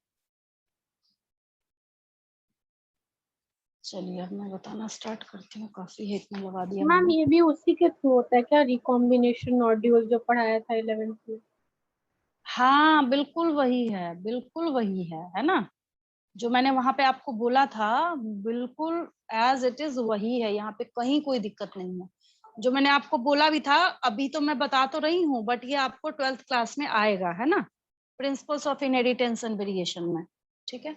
चलिए अब मैं बताना स्टार्ट करती हूँ। काफी है, इतना लगा दिया मैम, मैंने। ये भी उसी के थ्रू होता है क्या, रिकॉम्बिनेशन नॉड्यूल जो पढ़ाया था 11th में? हाँ बिल्कुल वही है, बिल्कुल वही है ना? जो मैंने वहां पे आपको बोला था, बिल्कुल एज इट इज वही है। यहाँ पे कहीं कोई दिक्कत नहीं है। जो मैंने आपको बोला भी था, अभी तो मैं बता तो रही हूँ, बट ये आपको 12th क्लास में आएगा, है ना, principles of inheritance and variation में, ठीक है।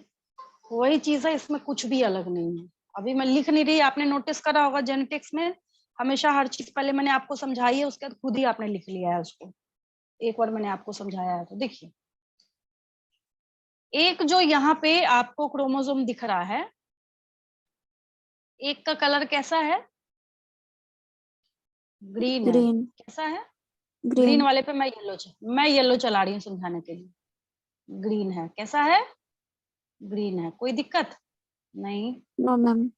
वही चीज है, इसमें कुछ भी अलग नहीं है। अभी मैं लिख नहीं रही, आपने नोटिस करा होगा जेनेटिक्स में हमेशा हर चीज पहले मैंने आपको समझाई है, उसके बाद खुद ही आपने लिख लिया है उसको। एक बार मैंने आपको समझाया है तो देखिए, एक जो यहाँ पे आपको क्रोमोसोम दिख रहा है, एक का कलर कैसा है? ग्रीन है। ग्रीन कैसा है? ग्रीन ग्रीन वाले पे मैं येलो चला रही हूँ समझाने के लिए। ग्रीन है। कैसा है? ग्रीन है। कोई दिक्कत नहीं। नो मैम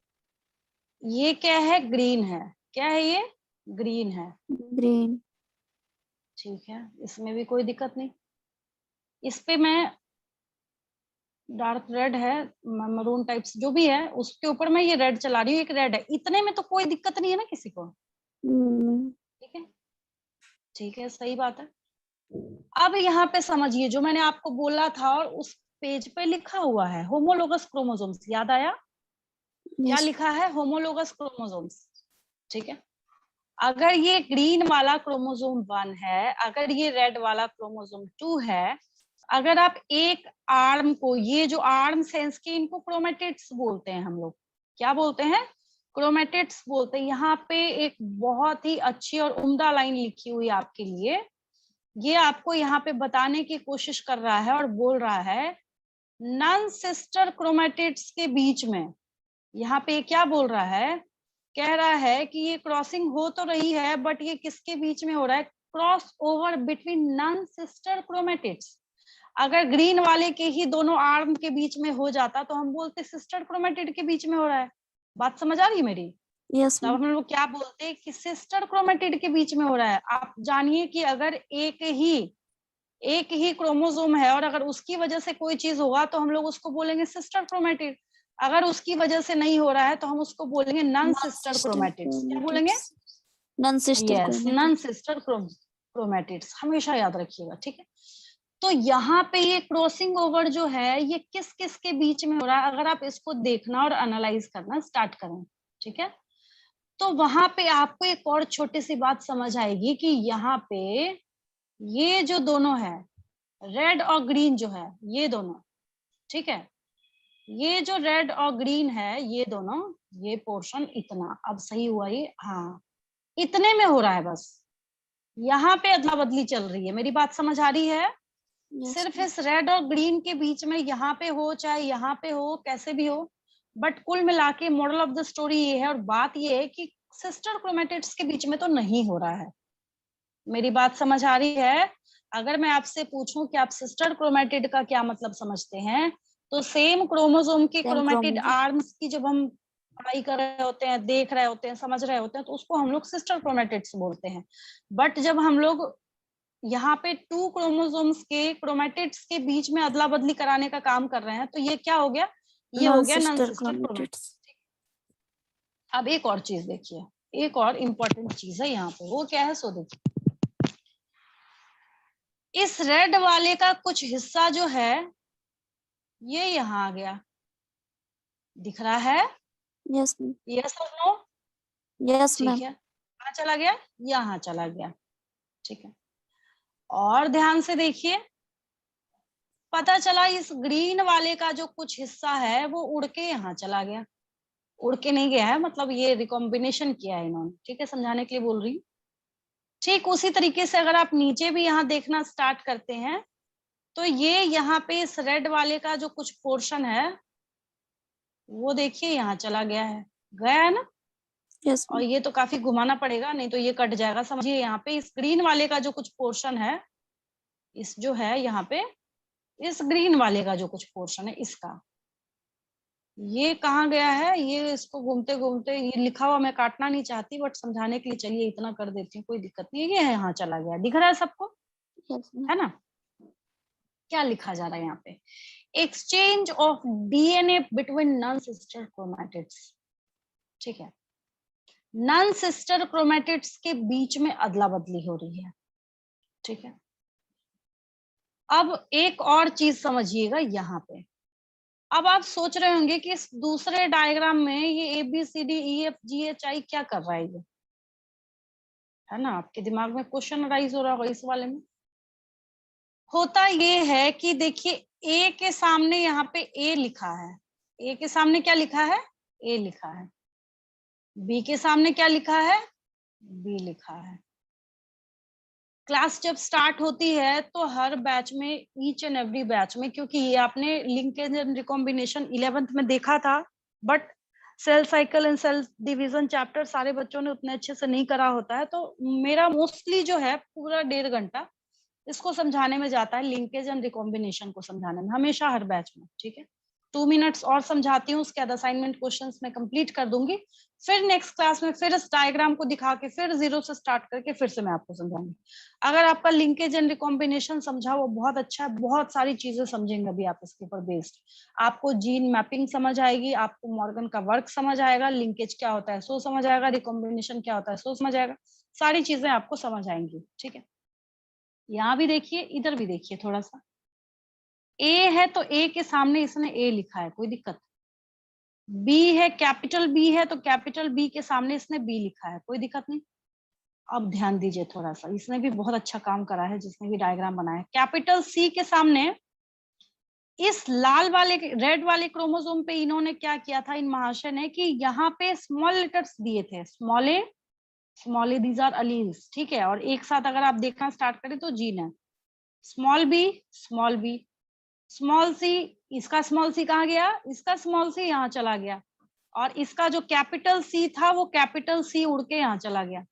ये क्या है? ग्रीन है। क्या है ये? ग्रीन है। ग्रीन ठीक है, इसमें भी कोई दिक्कत नहीं। इस पे मैं डार्क रेड है, मरून टाइप्स जो भी है, उसके ऊपर मैं ये रेड चला रही हूँ। एक रेड है, इतने में तो कोई दिक्कत नहीं है ना किसी को? ठीक है, ठीक है, सही बात है। अब यहाँ पे समझिए, जो मैंने आपको बोला था और उस पेज पे लिखा हुआ है, होमोलोगस क्रोमोसोम्स, याद आया? क्या यस लिखा है? होमोलोगस क्रोमोसोम्स, ठीक है। अगर ये ग्रीन वाला क्रोमोसोम 1 है, अगर ये रेड वाला क्रोमोसोम 2 है, अगर आप एक आर्म को, ये जो आर्म सेंस के, इनको क्रोमेटिड्स बोलते हैं हम लोग। क्या बोलते हैं? क्रोमेटिड्स बोलते हैं। यहाँ पे एक बहुत ही अच्छी और उम्दा लाइन लिखी हुई आपके लिए। ये आपको यहाँ पे बताने की कोशिश कर रहा है और बोल रहा है नॉन सिस्टर क्रोमेटिड्स के बीच में। यहाँ पे क्या बोल रहा है? कह रहा है कि ये क्रॉसिंग हो तो रही है, बट ये किसके बीच में हो रहा है? Cross over between non sister chromatids. अगर ग्रीन वाले के ही दोनों आर्म के बीच में हो जाता तो हम बोलते सिस्टर क्रोमेटिड के बीच में हो रहा है। बात समझ आ रही है मेरी? यस तब हम लोग क्या बोलते हैं कि सिस्टर क्रोमेटिड के बीच में हो रहा है। आप जानिए कि अगर एक ही क्रोमोसोम है और अगर उसकी वजह से कोई चीज होगा तो हम लोग उसको बोलेंगे सिस्टर क्रोमेटिड। अगर उसकी वजह से नहीं हो रहा है तो हम उसको बोलेंगे नॉन सिस्टर क्रोमेटिड्स। क्या बोलेंगे? Non sister yes, non sister chromatids, हमेशा याद रखिएगा, ठीक है। तो यहाँ पे ये क्रॉसिंग ओवर जो है ये किस किस के बीच में हो रहा है, अगर आप इसको देखना और एनालाइज करना स्टार्ट करें, ठीक है, तो वहां पे आपको एक और छोटी सी बात समझ आएगी कि यहाँ पे ये जो दोनों है, रेड और ग्रीन जो है, ये दोनों, ठीक है, ये जो रेड और ग्रीन है ये दोनों, ये पोर्शन इतना, अब सही हुआ ये, हाँ इतने में हो रहा है बस, यहाँ पे अदला बदली चल रही है, मेरी बात समझ आ रही है? सिर्फ इस रेड और ग्रीन के बीच में यहाँ पे हो चाहे यहाँ पे हो कैसे भी हो, बट कुल मिला के मॉडल ऑफ द स्टोरी ये है, और बात ये है कि सिस्टर क्रोमेटिड्स के बीच में तो नहीं हो रहा है। मेरी बात समझ आ रही है? अगर मैं आपसे पूछूं कि आप सिस्टर क्रोमेटिड का क्या मतलब समझते हैं, तो सेम क्रोमोसोम के क्रोमेटिड आर्म्स की जब हम पढ़ाई कर रहे होते हैं, देख रहे होते हैं, समझ रहे होते हैं, तो उसको हम लोग सिस्टर क्रोमेटिड्स बोलते हैं। बट जब हम लोग यहाँ पे 2 क्रोमोसोम्स के क्रोमेटिड्स के बीच में अदला बदली कराने का काम कर रहे हैं, तो ये क्या हो गया? ये हो गया नॉन सिस्टर क्रोमेटिड्स। अब एक और चीज देखिए, एक और इम्पोर्टेंट चीज है यहाँ पे, वो क्या है सो देखिए, इस रेड वाले का कुछ हिस्सा जो है ये यहाँ आ गया, दिख रहा है? यस यस और नो? Yes ma'am. ठीक है, कहाँ चला गया? यहाँ चला गया, ठीक है। और ध्यान से देखिए, पता चला इस ग्रीन वाले का जो कुछ हिस्सा है वो उड़ के यहाँ चला गया, उड़ के नहीं गया है, मतलब ये रिकॉम्बिनेशन किया है इन्होंने, ठीक है, समझाने के लिए बोल रही हूँ। ठीक उसी तरीके से अगर आप नीचे भी यहाँ देखना स्टार्ट करते हैं, तो ये यहाँ पे इस रेड वाले का जो कुछ पोर्शन है वो देखिए यहाँ चला गया है ना? यस और ये तो काफी घुमाना पड़ेगा, नहीं तो ये कट जाएगा। समझिए यहाँ पे इस ग्रीन वाले का जो कुछ पोर्शन है, इस जो है यहाँ पे इस ग्रीन वाले का जो कुछ पोर्शन है इसका, ये कहाँ गया है? ये इसको घूमते घूमते, ये लिखा हुआ मैं काटना नहीं चाहती, बट समझाने के लिए चलिए इतना कर देती हूँ, कोई दिक्कत नहीं है। ये यहाँ चला गया, दिख रहा है सबको? है ना? क्या लिखा जा रहा है यहाँ पे? Exchange of DNA between non sister chromatids, ठीक है, नॉन सिस्टर क्रोमैटिड्स के बीच में अदला बदली हो रही है, ठीक है। अब एक और चीज समझिएगा यहाँ पे, अब आप सोच रहे होंगे कि इस दूसरे डायग्राम में ये ABCDEFGHI क्या कर रहा है, ये है ना? आपके दिमाग में क्वेश्चन राइज हो रहा होगा इस वाले में। होता ये है कि देखिए ए के सामने यहाँ पे ए लिखा है, ए के सामने क्या लिखा है? ए लिखा है। बी के सामने क्या लिखा है? बी लिखा है। क्लास जब स्टार्ट होती है तो हर बैच में, ईच एंड एवरी बैच में, क्योंकि ये आपने लिंकेज एंड रिकॉम्बिनेशन 11th में देखा था, but cell cycle and cell division chapter सारे बच्चों ने उतने अच्छे से नहीं करा होता है, तो मेरा मोस्टली जो है पूरा 1.5 घंटा इसको समझाने में जाता है, लिंकेज एंड रिकॉम्बिनेशन को समझाने में, हमेशा हर बैच में, ठीक है। 2 मिनट्स और समझाती हूँ, उसके बाद असाइनमेंट क्वेश्चंस में कंप्लीट कर दूंगी, फिर नेक्स्ट क्लास में फिर इस डायग्राम को दिखा के फिर 0 से स्टार्ट करके फिर से मैं आपको समझाऊंगी। अगर आपका लिंकेज एंड रिकॉम्बिनेशन समझा वो बहुत अच्छा है, बहुत सारी चीजें समझेंगे अभी आप इसके ऊपर बेस्ड, आपको जीन मैपिंग समझ आएगी, आपको मॉर्गन का वर्क समझ आएगा, लिंकेज क्या होता है सो समझ आएगा, रिकॉम्बिनेशन क्या होता है सो समझ आएगा, सारी चीजें आपको समझ आएंगी, ठीक है। यहाँ भी देखिए, इधर भी देखिए थोड़ा सा, ए है तो ए के सामने इसने ए लिखा है, कोई दिक्कत? बी है, कैपिटल बी है तो कैपिटल बी के सामने इसने बी लिखा है, कोई दिक्कत नहीं। अब ध्यान दीजिए थोड़ा सा, इसने भी बहुत अच्छा काम करा है जिसने भी डायग्राम बनाया। कैपिटल सी के सामने इस लाल वाले, रेड वाले क्रोमोसोम पे इन्होंने क्या किया था, इन महाशय ने, कि यहाँ पे स्मॉल लेटर्स दिए थे, small a these are alleles, ठीक है, और एक साथ अगर आप देखना स्टार्ट करें तो जीन है, स्मॉल बी, स्मॉल सी, इसका स्मॉल सी कहाँ गया? इसका स्मॉल सी यहाँ चला गया, और इसका जो कैपिटल सी था वो कैपिटल सी उड़ के यहाँ चला गया।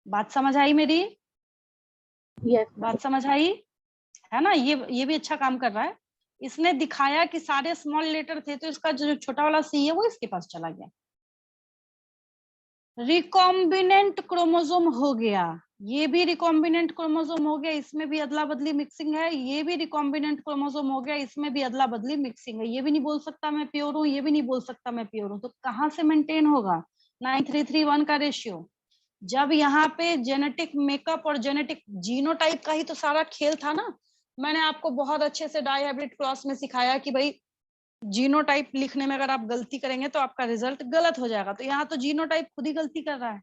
बात समझ आई मेरी? यस बात समझ आई है ना? ये भी अच्छा काम कर रहा है, इसने दिखाया कि सारे स्मॉल लेटर थे तो इसका जो छोटा वाला सी है वो इसके पास चला गया। रिकॉम्बिनेंट क्रोमोसोम हो गया, ये भी रिकॉम्बिनेंट क्रोमोसोम हो गया, इसमें भी अदला बदली मिक्सिंग है, ये भी रिकॉम्बिनेंट क्रोमोसोम हो गया, इसमें भी अदला बदली मिक्सिंग है। ये भी नहीं बोल सकता मैं प्योर हूँ, ये भी नहीं बोल सकता मैं प्योर हूँ, तो कहाँ से मेंटेन होगा 9331 का रेशियो? जब यहाँ पे जेनेटिक मेकअप और जेनेटिक जीनोटाइप का ही तो सारा खेल था ना, मैंने आपको बहुत अच्छे से डाई हाइब्रिड क्रॉस में सिखाया कि भाई जीनोटाइप लिखने में अगर आप गलती करेंगे तो आपका रिजल्ट गलत हो जाएगा। तो यहाँ तो जीनोटाइप खुद ही गलती कर रहा है,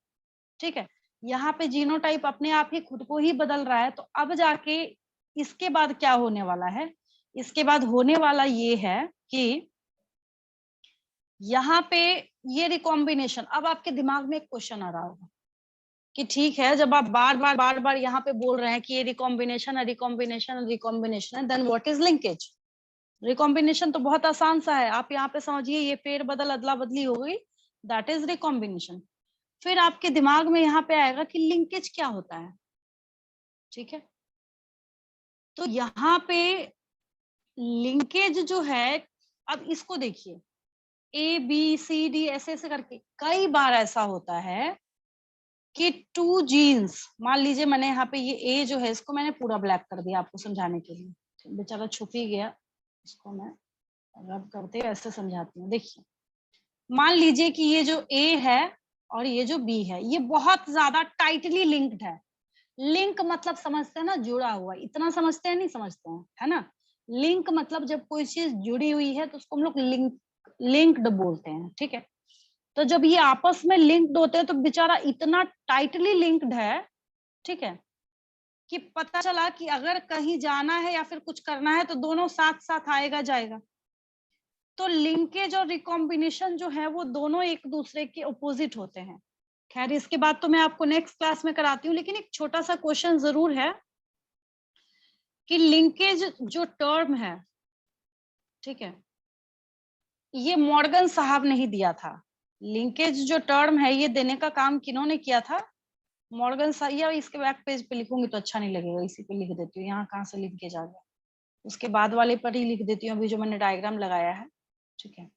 ठीक है। यहाँ पे जीनोटाइप अपने आप ही खुद को ही बदल रहा है। तो अब जाके इसके बाद क्या होने वाला है, इसके बाद होने वाला ये है कि यहाँ पे ये रिकॉम्बिनेशन, अब आपके दिमाग में एक क्वेश्चन आ रहा होगा कि ठीक है, जब आप बार बार यहाँ पे बोल रहे हैं कि ये रिकॉम्बिनेशन है, रिकॉम्बिनेशन है, रिकॉम्बिनेशन है, then what is linkage. Recombination तो बहुत आसान सा है, आप यहाँ पे समझिए ये फेर बदल अदला बदली हो गई, दैट इज रिकॉम्बिनेशन। फिर आपके दिमाग में यहाँ पे आएगा कि लिंकेज क्या होता है, ठीक है। तो यहाँ पे लिंकेज जो है, अब इसको देखिए, ए बी सी डी ऐसे ऐसे करके कई बार ऐसा होता है कि 2 जीन्स, मान लीजिए मैंने यहाँ पे ये ए जो है इसको मैंने पूरा ब्लैक कर दिया आपको समझाने के लिए, बेचारा छुप ही गया, इसको मैं रब करते ऐसे समझाती हूँ। देखिए, मान लीजिए कि ये जो ए है और ये जो बी है, ये बहुत ज्यादा टाइटली लिंक्ड है। लिंक मतलब समझते हैं ना, जुड़ा हुआ, इतना समझते हैं नहीं समझते हैं, है ना। लिंक मतलब जब कोई चीज जुड़ी हुई है तो उसको हम लोग लिंक्ड बोलते हैं, ठीक है। तो जब ये आपस में लिंक्ड होते हैं तो बेचारा इतना टाइटली लिंक्ड है, ठीक है, कि पता चला कि अगर कहीं जाना है या फिर कुछ करना है तो दोनों साथ साथ आएगा जाएगा। तो लिंकेज और रिकॉम्बिनेशन जो है वो दोनों एक दूसरे के अपोजिट होते हैं। खैर इसके बाद तो मैं आपको नेक्स्ट क्लास में कराती हूँ, लेकिन एक छोटा सा क्वेश्चन जरूर है कि लिंकेज जो टर्म है, ठीक है, ये मॉर्गन साहब ने ही दिया था। लिंकेज जो टर्म है ये देने का काम किन्होंने किया था, मॉर्गन साहब। या इसके बैक पेज पे लिखूंगी तो अच्छा नहीं लगेगा, इसी पे लिख देती हूँ, यहाँ कहाँ से लिंकेज आ गया, उसके बाद वाले पर ही लिख देती हूँ अभी जो मैंने डायग्राम लगाया है, ठीक है।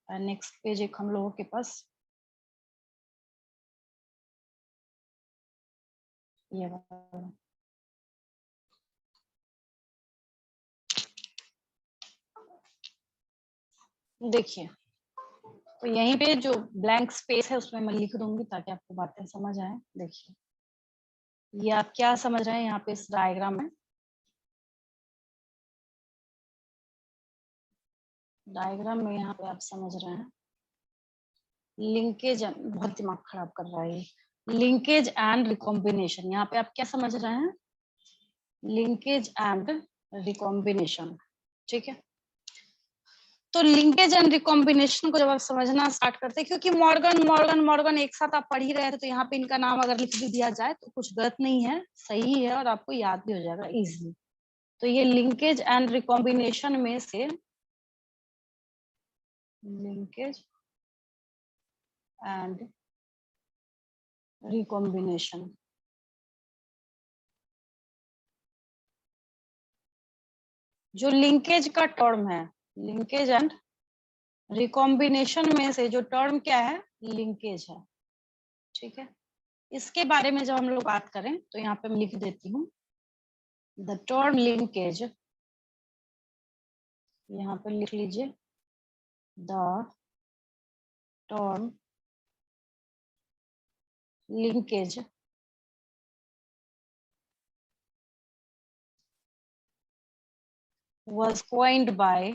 नेक्स्ट पेज एक हम लोगों के पास ये वाला। देखिए, तो यहीं पे जो ब्लैंक स्पेस है उसमें मैं लिख दूंगी ताकि आपको बातें समझ आए। देखिए, ये आप क्या समझ रहे हैं यहाँ पे इस डायग्राम में, डायग्राम में यहाँ पे आप समझ रहे हैं लिंकेज, बहुत दिमाग खराब कर रहा है ये, लिंकेज एंड रिकॉम्बिनेशन। यहाँ पे आप क्या समझ रहे हैं, लिंकेज एंड रिकॉम्बिनेशन, ठीक है। तो लिंकेज एंड रिकॉम्बिनेशन को जब आप समझना स्टार्ट करते हैं, क्योंकि मॉर्गन मॉर्गन मॉर्गन एक साथ आप पढ़ ही रहे थे, तो यहाँ पे इनका नाम अगर लिख भी दिया जाए तो कुछ गलत नहीं है, सही है और आपको याद भी हो जाएगा इजीली। तो ये लिंकेज एंड रिकॉम्बिनेशन में से, लिंकेज एंड रिकॉम्बिनेशन, जो लिंकेज का टर्म है, लिंकेज एंड रिकॉम्बिनेशन में से जो टर्म क्या है, लिंकेज है, ठीक है। इसके बारे में जब हम लोग बात करें तो यहाँ पे मैं लिख देती हूँ द टर्म लिंकेज, यहाँ पे लिख लीजिए the term linkage was coined by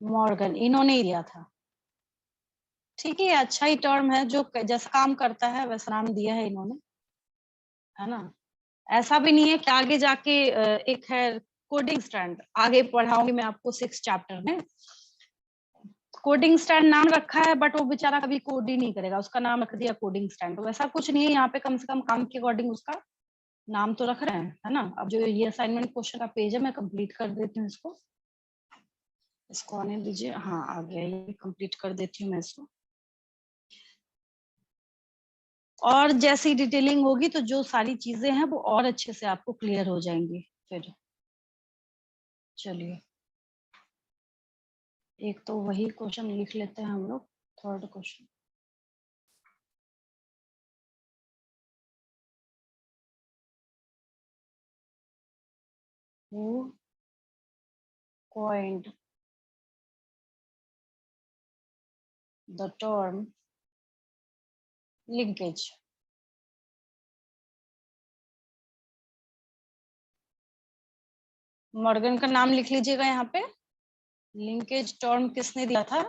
Morgan, इन्होंने ही दिया था, ठीक है। अच्छा ही टर्म है, जो जैसा काम करता है वैसा नाम दिया है इन्होंने, है ना। ऐसा भी नहीं है कि आगे जाके एक है कोडिंग स्टैंड, आगे पढ़ाऊंगी मैं आपको 6 चैप्टर में, कोडिंग स्टैंड नाम रखा है बट वो बेचारा कभी कोड ही नहीं करेगा, उसका नाम रख दिया कोडिंग स्टैंड। तो वैसा कुछ नहीं है, यहाँ पे कम से कम काम के अकॉर्डिंग उसका नाम तो रख रहे हैं, है ना। अब जो ये असाइनमेंट क्वेश्चन का पेज है मैं कंप्लीट कर देती हूँ इसको, इसको आने दीजिए, हाँ आ गया, ये कंप्लीट कर देती हूँ मैं इसको। और जैसी डिटेलिंग होगी तो जो सारी चीजें हैं वो और अच्छे से आपको क्लियर हो जाएंगी फिर। चलिए, एक तो वही क्वेश्चन लिख लेते हैं हम लोग, third question. Who coined the term linkage. Morgan का नाम लिख लीजिएगा यहाँ पे। लिंकेज टर्म किसने दिया था?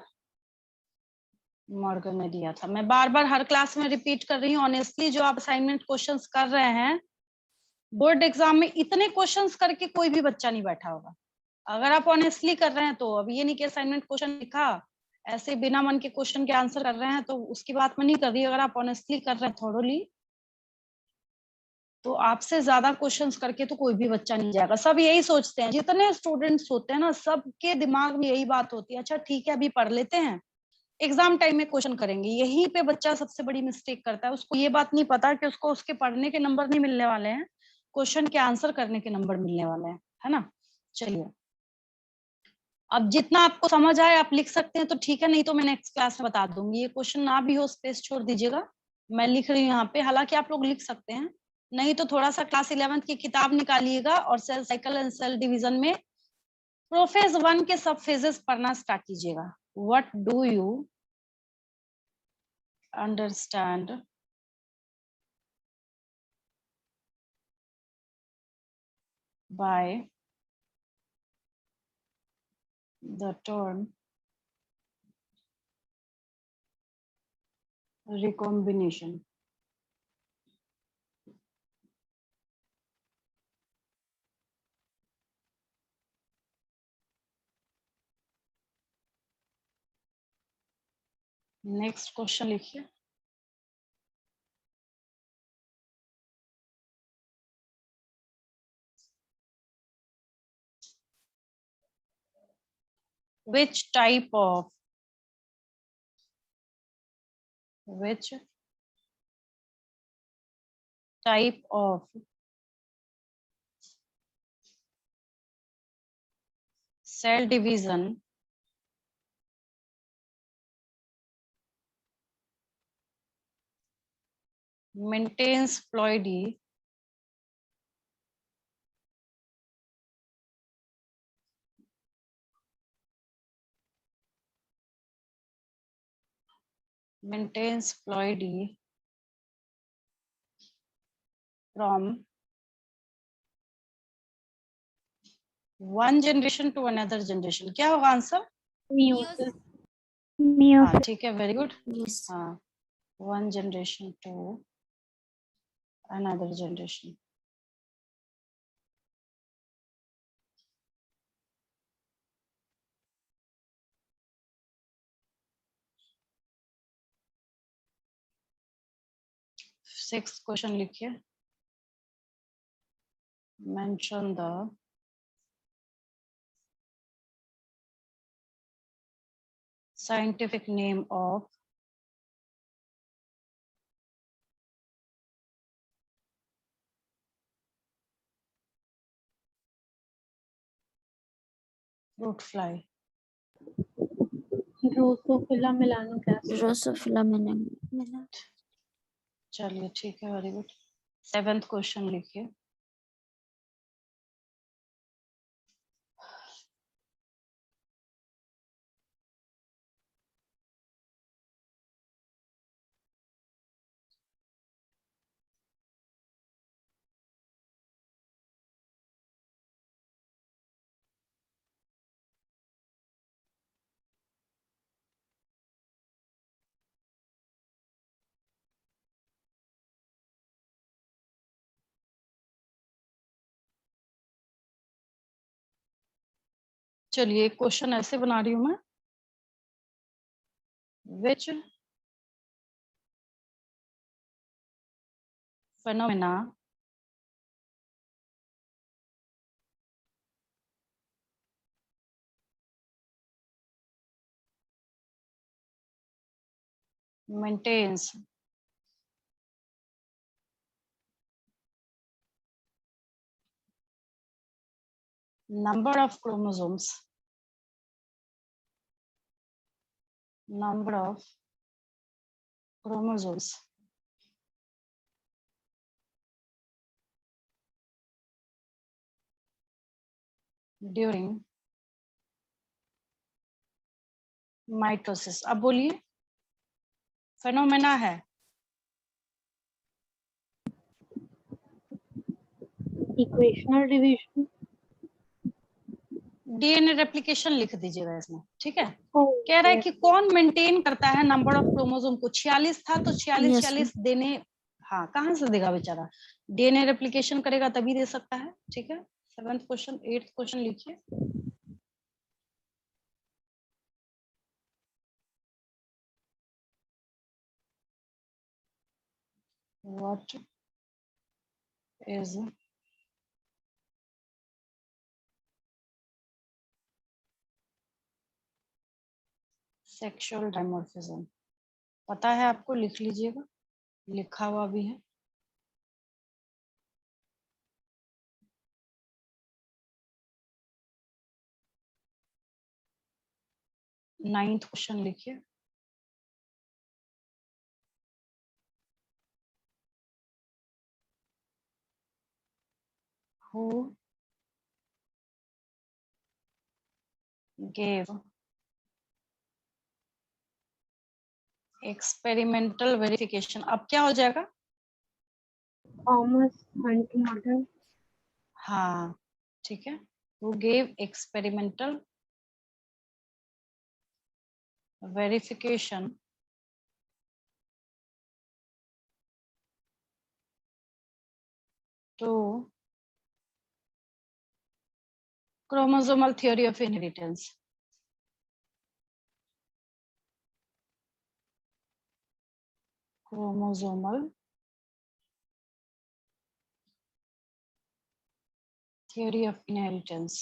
मॉर्गन ने दिया था। मैं बार बार हर क्लास में रिपीट कर रही हूँ, ऑनेस्टली जो आप असाइनमेंट क्वेश्चंस कर रहे हैं, बोर्ड एग्जाम में इतने क्वेश्चंस करके कोई भी बच्चा नहीं बैठा होगा। अगर आप ऑनेस्टली कर रहे हैं तो अब ये नहीं कि असाइनमेंट क्वेश्चन लिखा ऐसे बिना मन के क्वेश्चन के आंसर कर रहे हैं, तो उसकी बात मैं नहीं कर रही। अगर आप ऑनेस्टली कर रहे हैं थोड़ोली, तो आपसे ज्यादा क्वेश्चंस करके तो कोई भी बच्चा नहीं जाएगा। सब यही सोचते हैं, जितने स्टूडेंट्स होते हैं ना, सबके दिमाग में यही बात होती है, अच्छा ठीक है अभी पढ़ लेते हैं, एग्जाम टाइम में क्वेश्चन करेंगे। यहीं पे बच्चा सबसे बड़ी मिस्टेक करता है। उसको ये बात नहीं पता कि उसको उसके पढ़ने के नंबर नहीं मिलने वाले हैं, क्वेश्चन के आंसर करने के नंबर मिलने वाले हैं, है ना। चलिए, अब जितना आपको समझ आए आप लिख सकते हैं तो ठीक है, नहीं तो मैं नेक्स्ट क्लास में बता दूंगी। ये क्वेश्चन ना भी हो स्पेस छोड़ दीजिएगा, मैं लिख रही हूँ यहाँ पे। हालांकि आप लोग लिख सकते हैं, नहीं तो थोड़ा सा क्लास 11th की किताब निकालिएगा और cell cycle and cell division में प्रोफेज 1 के सब फेजेस पढ़ना स्टार्ट कीजिएगा। What do you understand by the term recombination? Next question लिखिए। which type of cell division maintains ploidy from one generation to another generation? क्या होगा आंसर? Meiosis. हाँ ठीक है, वेरी गुड। Yes. हाँ, one generation to another generation. Six question लिखिए। Mention the scientific name of fruit fly. Drosophila melanogaster. Drosophila melanogaster. चलिए ठीक है, वेरी गुड। सेवेंथ क्वेश्चन लिखिए। चलिए एक क्वेश्चन ऐसे बना रही हूं मैं। Which phenomena maintains number of chromosomes during mitosis? अब बोलिए। फेनोमेना है। Equational division. डीएनए रेप्लिकेशन लिख दीजिएगा इसमें, ठीक है। कह रहा है कि कौन मेंटेन करता है नंबर ऑफ क्रोमोसोम को, 46 था तो 46 Yes, 46 देने, हाँ कहाँ से देगा बेचारा, डीएनए रेप्लिकेशन करेगा तभी दे सकता है, ठीक है। 7th क्वेश्चन 8th क्वेश्चन लिखिए। व्हाट इज सेक्सुअल डायमॉर्फिज्म, पता है आपको, लिख लीजिएगा, लिखा हुआ भी है। नाइन्थ क्वेश्चन लिखिए। Who gave experimental verification, अब क्या हो जाएगा, थॉमस हंटिंगटन। हाँ ठीक है। Who gave experimental verification to chromosomal theory of inheritance, chromosomal theory of inheritance।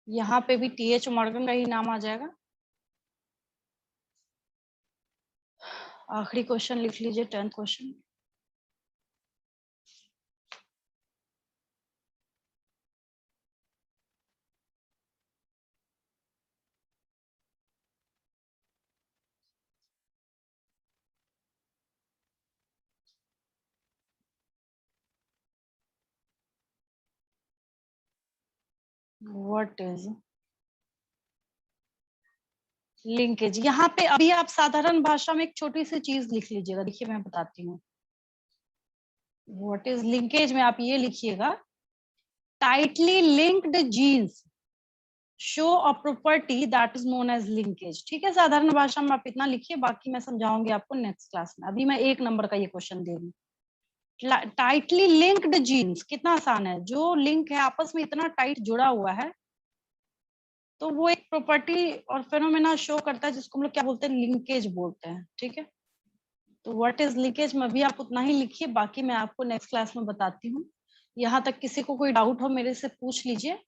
यहाँ पे भी टीएच मॉर्गन का ही नाम आ जाएगा। आखिरी क्वेश्चन लिख लीजिए, 10th question. What is linkage, यहाँ पे अभी आप साधारण भाषा में एक छोटी सी चीज लिख लीजिएगा, देखिए मैं बताती हूँ। व्हाट इज लिंकेज में आप ये लिखिएगा, tightly linked genes show a property that is known as linkage, ठीक है। साधारण भाषा में आप इतना लिखिए, बाकी मैं समझाऊंगी आपको नेक्स्ट क्लास में। अभी मैं 1 नंबर का ये क्वेश्चन दे रही हूँ। टाइटली लिंक्ड जीन्स कितना आसान है, जो लिंक है आपस में इतना टाइट जुड़ा हुआ है, तो वो एक प्रॉपर्टी और फेनोमेना शो करता है जिसको हम लोग क्या बोलते हैं, लिंकेज बोलते हैं, ठीक है। तो व्हाट इज लिंकेज में भी आप उतना ही लिखिए, बाकी मैं आपको नेक्स्ट क्लास में बताती हूँ। यहाँ तक किसी को कोई डाउट हो मेरे से पूछ लीजिए,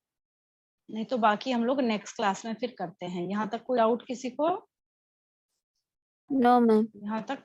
नहीं तो बाकी हम लोग नेक्स्ट क्लास में फिर करते हैं। यहाँ तक कोई डाउट किसी को? No, ma'am. यहाँ तक